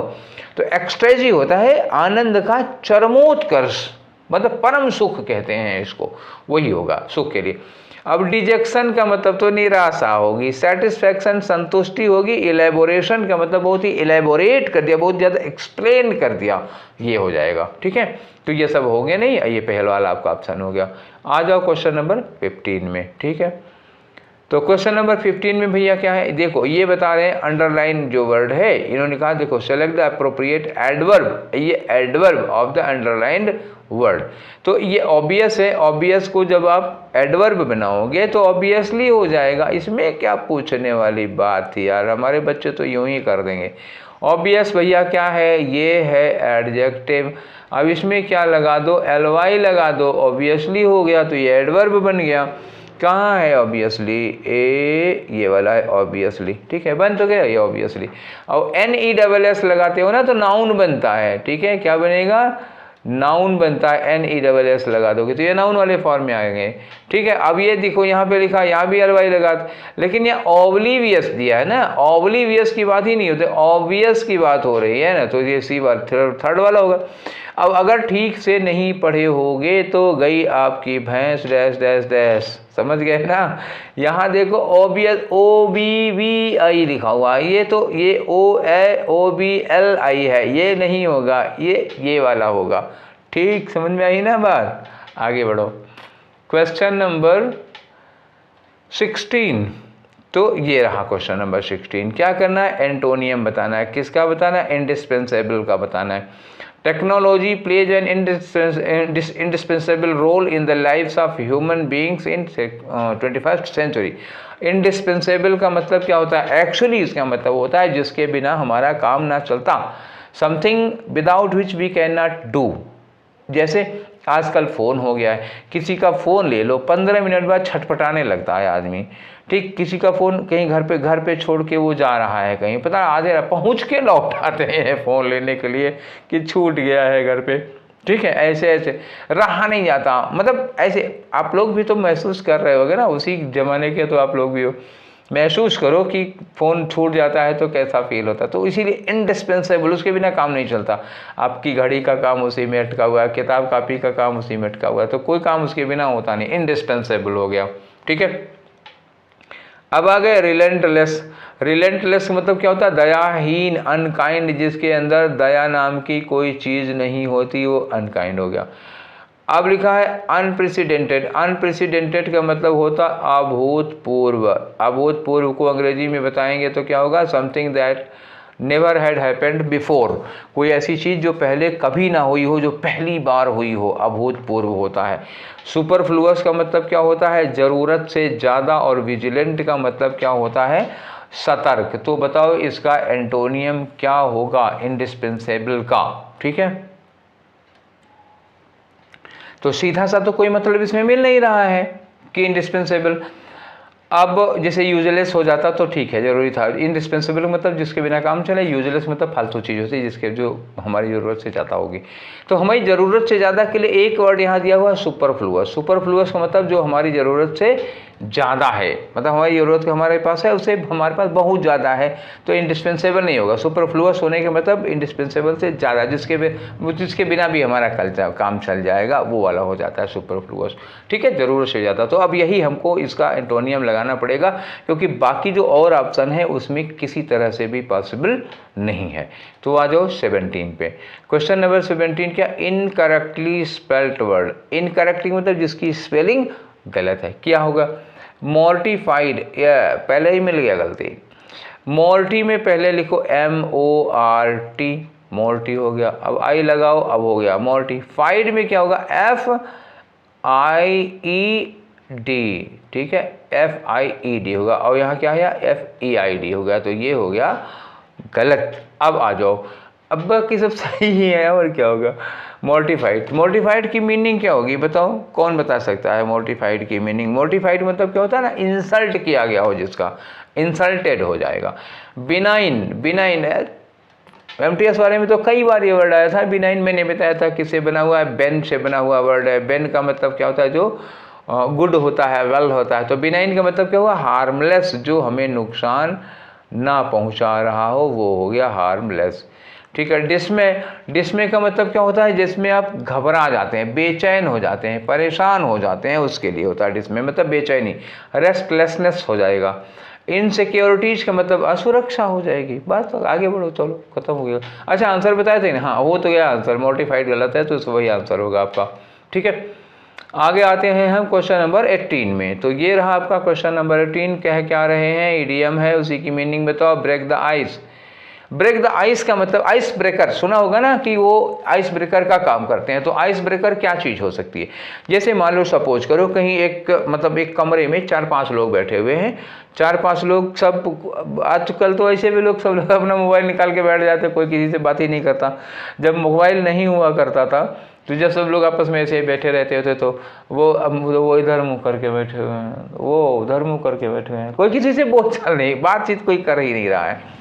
तो एक्सट्रेजी होता है आनंद का चरमोत्कर्ष, मतलब परम सुख कहते हैं इसको, वही होगा सुख के लिए। अब डिजेक्शन का मतलब तो निराशा होगी, सेटिस्फैक्शन संतुष्टि होगी, इलेबोरेशन का मतलब बहुत ही इलेबोरेट कर दिया, बहुत ज़्यादा एक्सप्लेन कर दिया, ये हो जाएगा। ठीक है, तो ये सब हो गया नहीं, ये पहला वाला आपका ऑप्शन हो गया। आ जाओ क्वेश्चन नंबर 15 में। ठीक है, तो क्वेश्चन नंबर 15 में भैया क्या है? देखो ये बता रहे हैं, अंडरलाइन जो वर्ड है इन्होंने कहा, देखो सेलेक्ट द अप्रोप्रिएट एडवर्ब, ये adverb of the underlined word. तो ये ऑब्वियस है, ऑब्वियस को जब आप एडवर्ब बनाओगे तो ऑब्वियसली हो जाएगा, इसमें क्या पूछने वाली बात थी यार, हमारे बच्चे तो यूं ही कर देंगे। ऑब्वियस भैया क्या है? ये है एडजेक्टिव। अब इसमें क्या लगा दो? ly लगा दो, ऑब्वियसली हो गया, तो ये एडवर्ब बन गया। कहाँ है ऑब्वियसली? ये वाला है ऑब्वियसली। ठीक है, बन तो गया ये ऑब्वियसली। और NESS लगाते हो ना तो नाउन बनता है। ठीक है, क्या बनेगा? नाउन बनता है। NESS लगा दोगे तो ये नाउन वाले फॉर्म में आएंगे। ठीक है, अब ये देखो यहाँ पे लिखा, यहाँ भी ly लगा, लेकिन ये ऑब्लिवियस दिया है ना, ऑब्लिवियस की बात ही नहीं होती, ऑब्वियस की बात हो रही है ना, तो ये सी बार थर्ड वाला होगा। अब अगर ठीक से नहीं पढ़े होगे तो गई आपकी भैंस डैश डैश डैश, समझ गए ना? यहाँ देखो ऑब्वियस OBVI लिखा हुआ है, ये तो ये OBLI है, ये नहीं होगा, ये वाला होगा। ठीक, समझ में आई ना बात? आगे बढ़ो, क्वेश्चन नंबर 16। तो ये रहा क्वेश्चन नंबर 16। क्या करना है? एंटोनियम बताना है। किसका बताना है? इंडिस्पेंसेबल का बताना है। Technology plays an indispensable role in the lives of human beings in 21st century. Indispensable का मतलब क्या होता है? एक्चुअली इसका मतलब होता है जिसके बिना हमारा काम ना चलता, something without which we can not do. जैसे आजकल फ़ोन हो गया है, किसी का फ़ोन ले लो, 15 मिनट बाद छटपटाने लगता है आदमी। ठीक, किसी का फ़ोन कहीं घर पे छोड़ के वो जा रहा है कहीं, पता आधे पहुंच के लौट आते हैं फ़ोन लेने के लिए कि छूट गया है घर पे। ठीक है, ऐसे ऐसे रहा नहीं जाता, मतलब ऐसे आप लोग भी तो महसूस कर रहे होगे ना, उसी ज़माने के तो आप लोग भी हो। महसूस करो कि फ़ोन छूट जाता है तो कैसा फील होता है। तो इसीलिए इंडिस्पेंसेबल, उसके बिना काम नहीं चलता। आपकी घड़ी का काम उसी में अटका हुआ है, किताब कापी का काम उसी में अटका हुआ है, तो कोई काम उसके बिना होता नहीं, इंडिस्पेंसेबल हो गया। ठीक है, अब आ गए रिलेंटलेस। रिलेंटलेस मतलब क्या होता है? दयाहीन, अनकाइंड, जिसके अंदर दया नाम की कोई चीज़ नहीं होती, वो अनकाइंड हो गया। अब लिखा है अनप्रेसिडेंटेड। अनप्रेसिडेंटेड का मतलब होता अभूतपूर्व। अभूतपूर्व को अंग्रेजी में बताएंगे तो क्या होगा? Something that never had happened before, कोई ऐसी चीज़ जो पहले कभी ना हुई हो, जो पहली बार हुई हो, अभूतपूर्व होता है। सुपरफ्लुअस का मतलब क्या होता है? ज़रूरत से ज़्यादा। और विजिलेंट का मतलब क्या होता है? सतर्क। तो बताओ इसका एंटोनियम क्या होगा इंडिस्पेंसेबल का? ठीक है, तो सीधा सा तो कोई मतलब इसमें मिल नहीं रहा है कि इंडिस्पेंसेबल। अब जैसे यूजलेस हो जाता तो ठीक है, जरूरी था। इंडिस्पेंसेबल मतलब जिसके बिना काम चले, यूजलेस मतलब फालतू चीज़ होती है जिसके जो हमारी ज़रूरत से ज़्यादा होगी। तो हमारी ज़रूरत से ज़्यादा के लिए एक वर्ड यहाँ दिया हुआ है सुपरफ्लुअस। सुपरफ्लुअस का मतलब जो हमारी ज़रूरत से ज़्यादा है, मतलब हमारी ज़रूरत हमारे पास है उससे हमारे पास बहुत ज़्यादा है, तो इंडिस्पेंसेबल नहीं होगा। सुपरफ्लुअस होने के मतलब इंडिस्पेंसेबल से ज़्यादा, जिसके बिना भी हमारा काम चल जाएगा, वो वाला हो जाता है सुपरफ्लुअस। ठीक है, ज़रूरत से ज़्यादा। तो अब यही हमको इसका एंटोनियम लगाना पड़ेगा, क्योंकि बाकी जो और ऑप्शन है उसमें किसी तरह से भी पॉसिबल नहीं है। तो आ जाओ 17 पे। क्वेश्चन नंबर 17 क्या? Incorrectly spelled word. इनकरेक्टली मतलब जिसकी स्पेलिंग गलत है, क्या होगा? मॉर्टिफाइड, पहले ही मिल गया गलती। मॉर्टी में पहले लिखो MORT, मोर्टी हो गया। अब आई लगाओ, अब हो गया मॉर्टिफाइड में क्या होगा? FIED, ठीक है, FIED होगा, और यहाँ क्या है, FEID हो गया, तो ये हो गया गलत। अब आ जाओ, अब बाकी सब सही ही है, और क्या होगा, मोर्टिफाइड। मोर्टिफाइड की मीनिंग क्या होगी बताओ, कौन बता सकता है मोर्टिफाइड की मीनिंग? मोर्टिफाइड मतलब क्या होता है ना, इंसल्ट किया गया हो जिसका, इंसल्टेड हो जाएगा। बिनाइन, बिनाइन MTS वाले में तो कई बार ये वर्ड आया था। बिनाइन मैंने बताया था किससे बना हुआ है, बेन से बना हुआ वर्ड है। बेन का मतलब क्या होता है, जो गुड होता है, वेल होता है। तो बिनाइन का मतलब क्या हुआ, हार्मलेस, जो हमें नुकसान ना पहुंचा रहा हो, वो हो गया हार्मलेस, ठीक है। डिस्मे, डिस्मे का मतलब क्या होता है, जिसमें आप घबरा जाते हैं, बेचैन हो जाते हैं, परेशान हो जाते हैं, उसके लिए होता है डिस्मे, मतलब बेचैनी, रेस्टलेसनेस हो जाएगा। इनसिक्योरिटीज का मतलब असुरक्षा हो जाएगी। बस तो आगे बढ़ो, चलो खत्म हो गया। अच्छा आंसर बताए थे ना, हाँ वो तो गया आंसर, मोर्टिफाइड गलत है, तो वही आंसर होगा आपका, ठीक है। आगे आते हैं हम क्वेश्चन नंबर 18 में। तो ये रहा आपका क्वेश्चन नंबर 18। कह क्या रहे हैं, इडियम है, उसी की मीनिंग बताओ। Break the ice. Break the ice का मतलब, आइस ब्रेकर सुना होगा ना, कि वो आइस ब्रेकर का काम करते हैं। तो आइस ब्रेकर क्या चीज़ हो सकती है, जैसे मान लो सपोज करो कहीं एक मतलब एक कमरे में 4-5 लोग बैठे हुए हैं। 4-5 लोग, सब आजकल तो ऐसे भी लोग, सब लोग अपना मोबाइल निकाल के बैठ जाते, कोई किसी से बात ही नहीं करता। जब मोबाइल नहीं हुआ करता था, तो जब सब लोग आपस में ऐसे बैठे रहते होते, तो वो इधर मुँह करके बैठे हुए हैं, वो उधर मुँह करके बैठे हुए हैं, कोई किसी से बोलचाल नहीं, बातचीत कोई कर ही नहीं रहा है।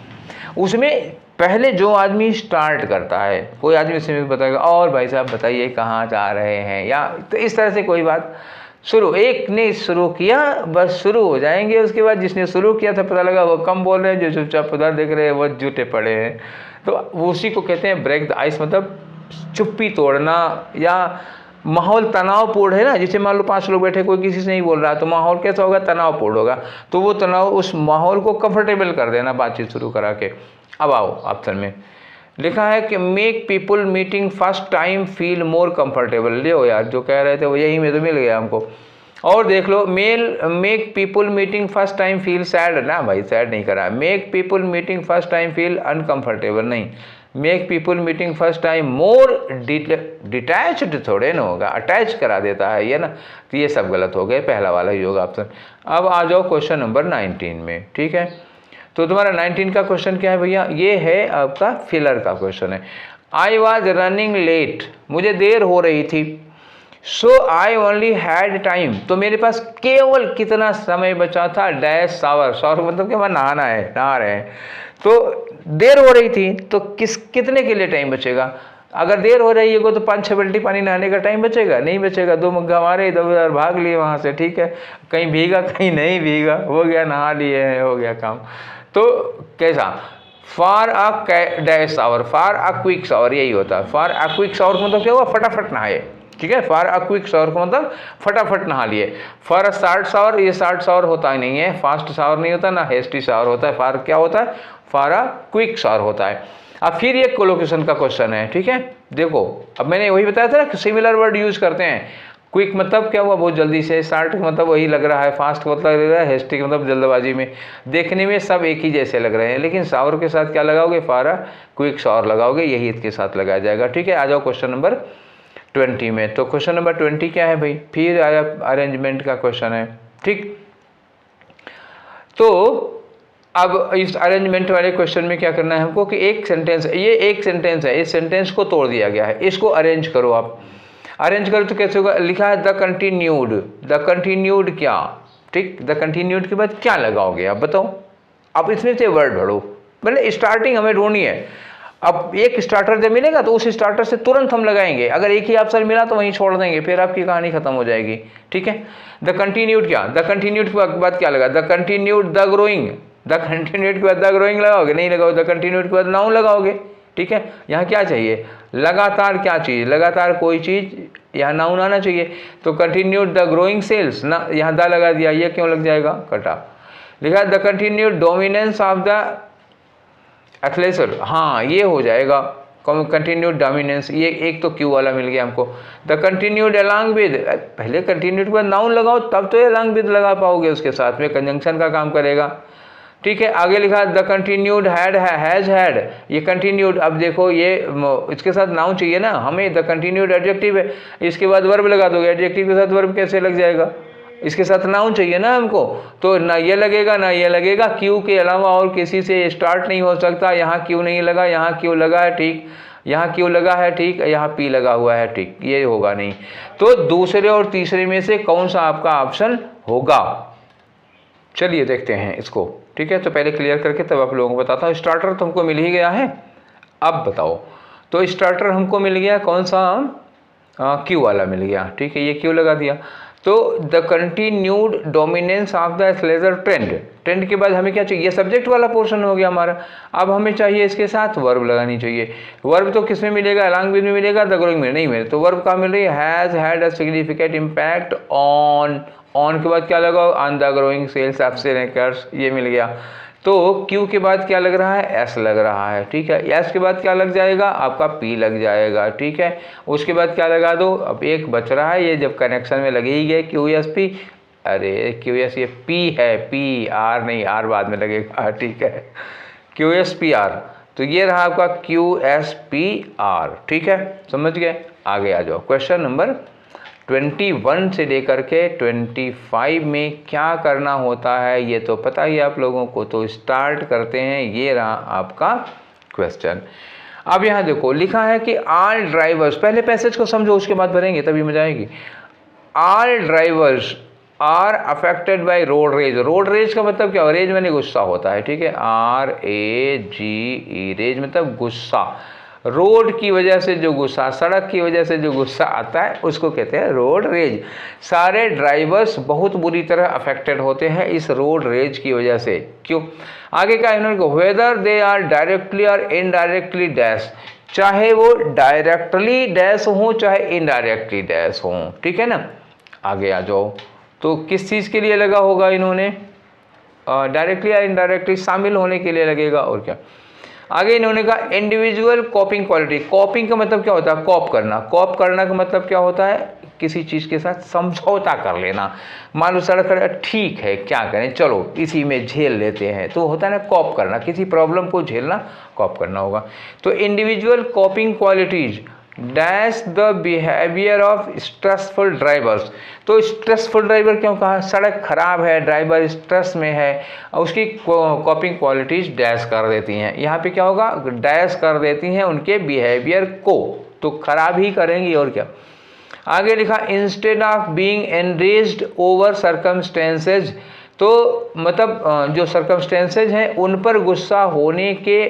उसमें पहले जो आदमी स्टार्ट करता है, कोई आदमी से बताएगा, और भाई साहब बताइए कहाँ जा रहे हैं, या तो इस तरह से कोई बात शुरू, एक ने शुरू किया, बस शुरू हो जाएंगे। उसके बाद जिसने शुरू किया था पता लगा वो कम बोल रहे हैं, जो चुपचाप उधर देख रहे हैं वो झूठे पड़े हैं। तो उसी को कहते हैं ब्रेक द आइस, मतलब चुप्पी तोड़ना, या माहौल तनावपूर्ण है ना, जैसे मान लो 5 लोग बैठे, कोई किसी से नहीं बोल रहा, तो माहौल कैसा होगा, तनावपूर्ण होगा। तो वो तनाव, उस माहौल को कंफर्टेबल कर देना बातचीत शुरू करा के। अब आओ ऑप्शन में लिखा है कि make people meeting first time feel more comfortable. Leo यार, जो कह रहे थे वो यही में तो मिल गया हमको। और देख लो, make people meeting first time feel sad, ना भाई सैड नहीं करा। Make people meeting first time feel uncomfortable नहीं। Make people meeting first time more detached थोड़े ना होगा, अटैच करा देता है ये ना। तो ये सब गलत हो गए, पहला वाला ही होगा ऑप्शन। अब आ जाओ क्वेश्चन नंबर 19 में, ठीक है। तो तुम्हारा 19 का क्वेश्चन क्या है भैया, ये है आपका फिलर का क्वेश्चन है। आई वॉज रनिंग लेट, मुझे देर हो रही थी। सो आई ओनली हैड टाइम, तो मेरे पास केवल कितना समय बचा था, डैश शावर। शावर मतलब क्या, नहाना है, नहा रहे हैं। तो देर हो रही थी, तो कितने के लिए टाइम बचेगा? अगर देर हो रही है तो 5-6 बाल्टी पानी नहाने का टाइम बचेगा? नहीं बचेगा। 2 मग्गा मारे, इधर उधर भाग लिए वहाँ से, ठीक है, कहीं भीगा कहीं नहीं भीगा, हो गया, नहा लिए हैं, हो गया काम। तो कैसा, for a dash shower, for a quick shower, यही होता है। फॉर अ क्विक शावर मतलब क्या हुआ, फटाफट नहाए, ठीक है। फॉर अ क्विक शावर का मतलब फटाफट नहा लिए। फॉर अ शॉर्ट शावर, ये शॉर्ट शावर होता ही नहीं है, फास्ट शावर नहीं होता, ना हेस्टी शावर होता है। फॉर क्या होता है, फॉर अ क्विक शावर होता है। अब फिर ये कोलोकेशन का क्वेश्चन है, ठीक है। देखो अब मैंने वही बताया था ना, सिमिलर वर्ड यूज करते हैं। क्विक मतलब क्या हुआ, बहुत जल्दी से। शार्ट मतलब वही लग रहा है, फास्ट मतलब लग रहा है, हेस्टिक मतलब जल्दबाजी में। देखने में सब एक ही जैसे लग रहे हैं, लेकिन शावर के साथ क्या लगाओगे, फॉर अ क्विक शावर लगाओगे, यही इसके साथ लगाया जाएगा, ठीक है। आ जाओ क्वेश्चन नंबर 20 में। तो क्वेश्चन नंबर 20 क्या है भाई, फिर आया अरेंजमेंट का क्वेश्चन है, ठीक। तो अब इस अरेंजमेंट वाले क्वेश्चन में क्या करना है हमको कि एक सेंटेंस, ये एक सेंटेंस है, इस सेंटेंस को तोड़ दिया गया है, इसको अरेंज करो आप। अरेंज करो तो कैसे होगा, लिखा है द कंटिन्यूड। द कंटिन्यूड क्या, ठीक, द कंटिन्यूड के बाद क्या लगाओगे आप बताओ। अब इसमें से वर्ड ढूंढो, मतलब स्टार्टिंग हमें ढूंढनी है। अब एक स्टार्टर जब मिलेगा तो उस स्टार्टर से तुरंत हम लगाएंगे, अगर एक ही ऑप्शन मिला तो वहीं छोड़ देंगे, फिर आपकी कहानी खत्म हो जाएगी, ठीक है। द कंटिन्यूड क्या, द कंटिन्यूड के बाद क्या लगा, the continued the growing. The continued के बाद द ग्रोइंग लगाओगे, नहीं लगाओगे। द कंटिन्यूड के बाद नाउन लगाओगे, ठीक है। यहाँ क्या चाहिए, लगातार क्या चीज़, लगातार कोई चीज़, यहाँ नाउन आना चाहिए। तो कंटिन्यूड द ग्रोइंग सेल्स ना, यहाँ द लगा दिया, ये क्यों लग जाएगा, कटा। लिखा the continued dominance of the athleisure, हाँ ये हो जाएगा कंटिन्यूड डोमिनेंस, ये एक तो क्यू वाला मिल गया हमको। द कंटिन्यूड अलॉन्ग विद, पहले कंटिन्यूड के बाद नाउन लगाओ, तब तो अलॉन्ग विद लगा पाओगे, उसके साथ में कंजंक्शन का काम करेगा, ठीक है। आगे लिखा the continued had has had, ये कंटिन्यूड, अब देखो ये इसके साथ नाउन चाहिए ना हमें, द कंटिन्यूड एडजेक्टिव है, इसके बाद वर्ब लगा दोगे, एडजेक्टिव के साथ वर्ब कैसे लग जाएगा, इसके साथ नाउन चाहिए ना हमको, तो ना ये लगेगा ना ये लगेगा, क्यू के अलावा और किसी से स्टार्ट नहीं हो सकता, यहाँ क्यू नहीं लगा, यहाँ क्यू लगा है, ठीक, यहाँ क्यू लगा है, ठीक, यहाँ पी लगा हुआ है, ठीक, ये होगा नहीं। तो दूसरे और तीसरे में से कौन सा आपका ऑप्शन होगा, चलिए देखते हैं इसको, ठीक है। तो पहले क्लियर करके तब आप लोगों को बताता हूँ। स्टार्टर तो हमको मिल ही गया है, अब बताओ, तो स्टार्टर हमको मिल गया कौन सा, क्यू वाला मिल गया, ठीक है, ये क्यू लगा दिया। तो the continued dominance of the athleisure trend, trend के बाद हमें क्या चाहिए, सब्जेक्ट वाला पोर्शन हो गया हमारा, अब हमें चाहिए इसके साथ वर्ब लगानी चाहिए। वर्ब तो किस में मिलेगा, अलॉन्ग विद में मिलेगा, द ग्रोइंग में नहीं मिले, तो वर्ब कहाँ मिल रही है, has had a significant impact on, on के बाद क्या लगा, on the growing sales of shares, ये मिल गया। तो क्यू के बाद क्या लग रहा है, एस लग रहा है, ठीक है। एस के बाद क्या लग जाएगा, आपका पी लग जाएगा, ठीक है। उसके बाद क्या लगा दो, अब एक बच रहा है, ये जब कनेक्शन में लगे ही गए क्यू एस पी, अरे क्यू एस ये पी है, पी आर नहीं, आर बाद में लगेगा, ठीक है, क्यू एस पी आर, तो ये रहा आपका क्यू एस पी आर, ठीक है, समझ गए। आगे आ जाओ, क्वेश्चन नंबर 21 से लेकर के 25 में क्या करना होता है ये तो पता ही आप लोगों को, तो स्टार्ट करते हैं। ये रहा आपका क्वेश्चन। अब यहाँ देखो लिखा है कि ऑल ड्राइवर्स, पहले पैसेज को समझो उसके बाद भरेंगे तभी मजा आएगी। All drivers are affected by road rage, road rage का मतलब क्या, रेज मैंने गुस्सा होता है, ठीक है, RAGE, रेज मतलब गुस्सा, रोड की वजह से जो गुस्सा, सड़क की वजह से जो गुस्सा आता है उसको कहते हैं रोड रेज। सारे ड्राइवर्स बहुत बुरी तरह अफेक्टेड होते हैं इस रोड रेज की वजह से। क्यों, आगे का इन्होंने को वेदर दे आर डायरेक्टली और इनडायरेक्टली डैश, चाहे वो डायरेक्टली डैश हो चाहे इनडायरेक्टली डैश हो, ठीक है ना। आगे आ जाओ, तो किस चीज़ के लिए लगा होगा इन्होंने, डायरेक्टली या इनडायरेक्टली शामिल होने के लिए लगेगा, और क्या। आगे इन्होंने कहा इंडिविजुअल कॉपिंग क्वालिटी, कॉपिंग का मतलब क्या होता है, कॉप करना, कॉप करना का मतलब क्या होता है, किसी चीज़ के साथ समझौता कर लेना। मान लो सड़क खड़ा, ठीक है क्या करें, चलो इसी में झेल लेते हैं, तो होता है ना कॉप करना, किसी प्रॉब्लम को झेलना, कॉप करना होगा। तो individual कॉपिंग qualities dash the behaviour of stressful drivers, तो स्ट्रेसफुल ड्राइवर क्यों कहा, सड़क खराब है, ड्राइवर स्ट्रेस में है, उसकी कॉपिंग क्वालिटीज डैश कर देती हैं। यहाँ पे क्या होगा, डैश कर देती हैं उनके बिहेवियर को, तो खराब ही करेंगी, और क्या। आगे लिखा instead of being enraged over circumstances, तो मतलब जो सर्कमस्टेंसेज हैं उन पर गुस्सा होने के,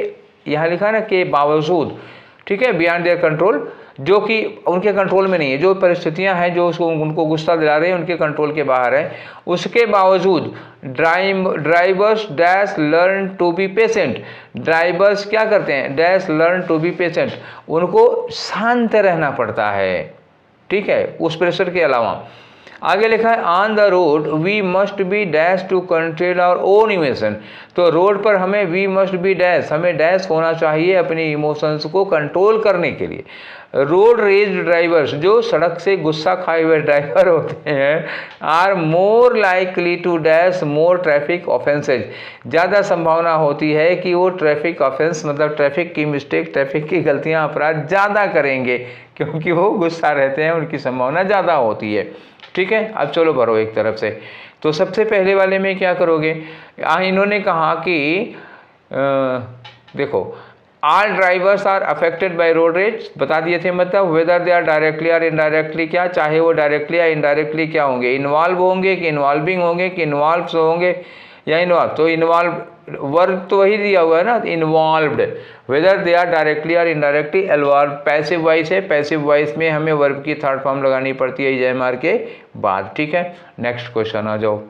यहाँ लिखा ना के बावजूद, ठीक है, बियॉन्ड देयर कंट्रोल, जो कि उनके कंट्रोल में नहीं है, जो परिस्थितियां हैं जो उसको उनको गुस्सा दिला रहे हैं उनके कंट्रोल के बाहर है, उसके बावजूद drivers dash learn to be patient, drivers क्या करते हैं, dash learn to be patient, उनको शांत रहना पड़ता है, ठीक है, उस प्रेशर के अलावा। आगे लिखा है on the road we must be dash to control our own emotion, तो रोड पर हमें वी मस्ट बी डैश, हमें डैश होना चाहिए अपने इमोशंस को कंट्रोल करने के लिए। रोड रेज ड्राइवर्स, जो सड़क से गुस्सा खाए हुए ड्राइवर होते हैं, are more likely to dash more traffic offences, ज़्यादा संभावना होती है कि वो ट्रैफिक ऑफेंस मतलब ट्रैफिक की मिस्टेक, ट्रैफिक की गलतियां, अपराध ज़्यादा करेंगे, क्योंकि वो गुस्सा रहते हैं, उनकी संभावना ज़्यादा होती है, ठीक है। अब चलो भरो एक तरफ से, तो सबसे पहले वाले में क्या करोगे, इन्होंने कहा कि देखो all drivers are affected by road rage, बता दिए थे, मतलब वेदर दे आर डायरेक्टली और इनडायरेक्टली, क्या चाहे वो डायरेक्टली या इनडायरेक्टली क्या होंगे, इन्वॉल्व होंगे कि इन्वॉल्विंग होंगे कि इन्वॉल्व होंगे या इन्वॉल्व, तो इन्वॉल्व वर्ब तो वही दिया हुआ है ना, involved, whether they are directly और इनडायरेक्टली इन्वॉल्व, पैसिव वॉइस है, पैसिव वॉइस में हमें वर्ब की थर्ड फॉर्म लगानी पड़ती है EMR के बाद, ठीक है। नेक्स्ट क्वेश्चन आ जाओ,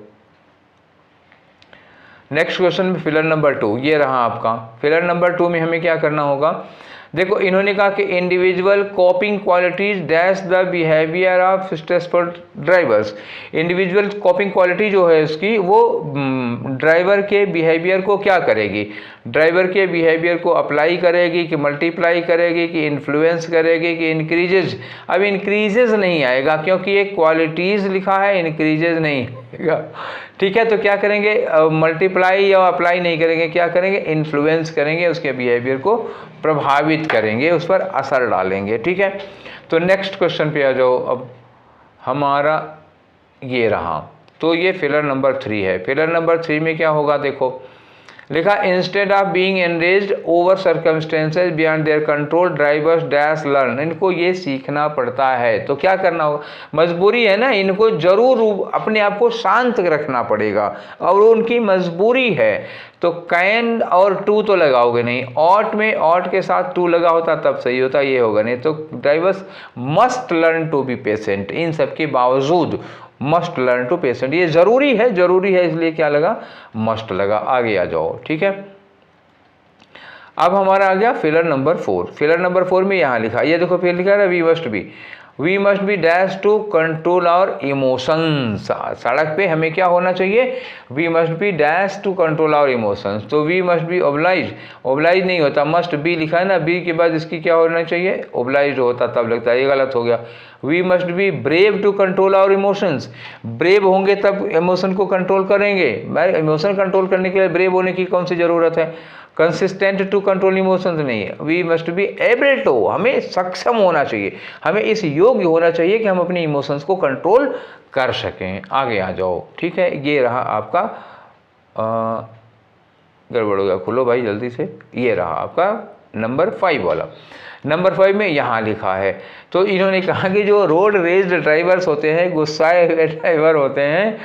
नेक्स्ट क्वेश्चन में फिलर नंबर 2, ये रहा आपका फिलर नंबर 2 में हमें क्या करना होगा, देखो इन्होंने कहा कि individual कॉपिंग qualities dash the behaviour of stressful drivers, individual कॉपिंग quality जो है इसकी वो ड्राइवर के बिहेवियर को क्या करेगी, ड्राइवर के बिहेवियर को अप्लाई करेगी कि मल्टीप्लाई करेगी कि इन्फ्लुएंस करेगी कि इंक्रीजेज। अब इंक्रीजेज नहीं आएगा क्योंकि एक क्वालिटीज लिखा है, इंक्रीजेज नहीं पड़ेगा। ठीक है, तो क्या करेंगे, मल्टीप्लाई या अप्लाई नहीं करेंगे, क्या करेंगे, इन्फ्लुएंस करेंगे, उसके बिहेवियर को प्रभावित करेंगे, उस पर असर डालेंगे। ठीक है, तो नेक्स्ट क्वेश्चन पे आ जाओ। अब हमारा ये रहा, तो ये फिलर नंबर 3 है। फिलर नंबर 3 में क्या होगा, देखो लिखा, instead of being enraged over circumstances beyond their control drivers dash learn. इनको ये सीखना पड़ता है, तो क्या करना होगा, मजबूरी है ना, इनको जरूर अपने आप को शांत रखना पड़ेगा और उनकी मजबूरी है। तो कैन और टू तो लगाओगे नहीं, ऑट में ऑट के साथ टू लगा होता तब सही होता, ये होगा नहीं। तो drivers must learn to be patient, इन सब के बावजूद मस्ट लर्न टू पेशेंट, ये जरूरी है, जरूरी है, इसलिए क्या लगा, मस्ट लगा। आगे आ जाओ। ठीक है, अब हमारा आ गया फिलर नंबर 4। फिलर नंबर 4 में यहाँ लिखा, ये देखो फिर लिखा है we must be dash to control our emotions. सड़क पे हमें क्या होना चाहिए, we must be dash to control our emotions. तो we must be oblige, oblige नहीं होता, मस्ट बी लिखा है ना, बी के बाद इसकी क्या होना चाहिए, ओब्लाइज होता तब लगता है, ये गलत हो गया। We must be brave to control our emotions, brave होंगे तब इमोशन को कंट्रोल करेंगे। इमोशन कंट्रोल करने के लिए ब्रेव होने की कौन सी ज़रूरत है, कंसिस्टेंट टू कंट्रोल इमोशंस नहीं है। We must be able to, हमें सक्षम होना चाहिए, हमें इस योग्य होना चाहिए कि हम अपने इमोशंस को कंट्रोल कर सकें। आगे आ जाओ। ठीक है, ये रहा आपका, गड़बड़ हो गया, खुलो भाई जल्दी से, ये रहा आपका नंबर 5 वाला। नंबर 5 में यहाँ लिखा है, तो इन्होंने कहा कि जो रोड रेज्ड ड्राइवर्स होते हैं, गुस्साए हुए ड्राइवर होते हैं,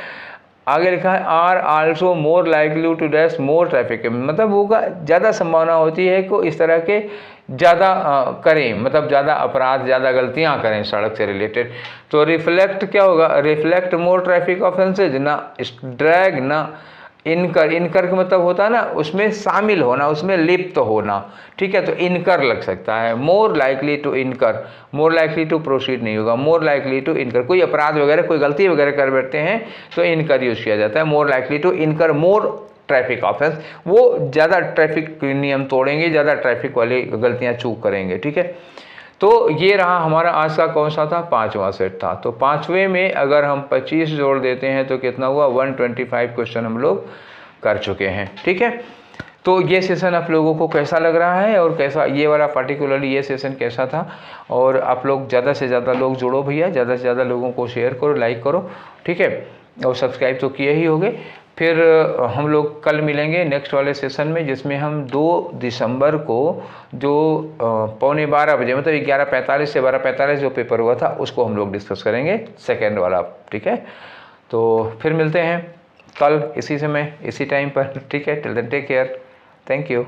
आगे लिखा है are also more likely to dash more traffic, मतलब वो ज़्यादा संभावना होती है कि इस तरह के ज़्यादा करें, मतलब ज़्यादा अपराध, ज़्यादा गलतियां करें सड़क से रिलेटेड। तो रिफ्लेक्ट क्या होगा, रिफ्लेक्ट मोर ट्रैफिक ऑफेंसेज, ना ड्रैग ना इनकर, इनकर का मतलब होता है ना उसमें शामिल होना, उसमें लिप्त होना। ठीक है, तो इनकर लग सकता है, मोर लाइकली टू इनकर, मोर लाइकली टू प्रोसीड नहीं होगा, मोर लाइकली टू इनकर, कोई अपराध वगैरह कोई गलती वगैरह कर बैठते हैं तो इनकर यूज किया जाता है, मोर लाइकली टू इनकर मोर ट्रैफिक ऑफेंस, वो ज़्यादा ट्रैफिक नियम तोड़ेंगे, ज़्यादा ट्रैफिक वाली गलतियाँ चूक करेंगे। ठीक है, तो ये रहा हमारा आज का कौन सा था, 5वां सेट था। तो 5वें में अगर हम 25 जोड़ देते हैं तो कितना हुआ, 125 क्वेश्चन हम लोग कर चुके हैं। ठीक है, तो ये सेशन आप लोगों को कैसा लग रहा है और कैसा, ये वाला पर्टिकुलरली ये सेशन कैसा था, और आप लोग ज़्यादा से ज़्यादा लोग जुड़ो भैया, ज़्यादा से ज़्यादा लोगों को शेयर करो, लाइक करो। ठीक है, और सब्सक्राइब तो किए ही होंगे। फिर हम लोग कल मिलेंगे नेक्स्ट वाले सेशन में, जिसमें हम 2 दिसंबर को जो 11:15 बजे, मतलब 11:45 से 12:45 जो पेपर हुआ था उसको हम लोग डिस्कस करेंगे, सेकेंड वाला। ठीक है, तो फिर मिलते हैं कल इसी समय इसी टाइम पर। ठीक है, till then take care, thank you.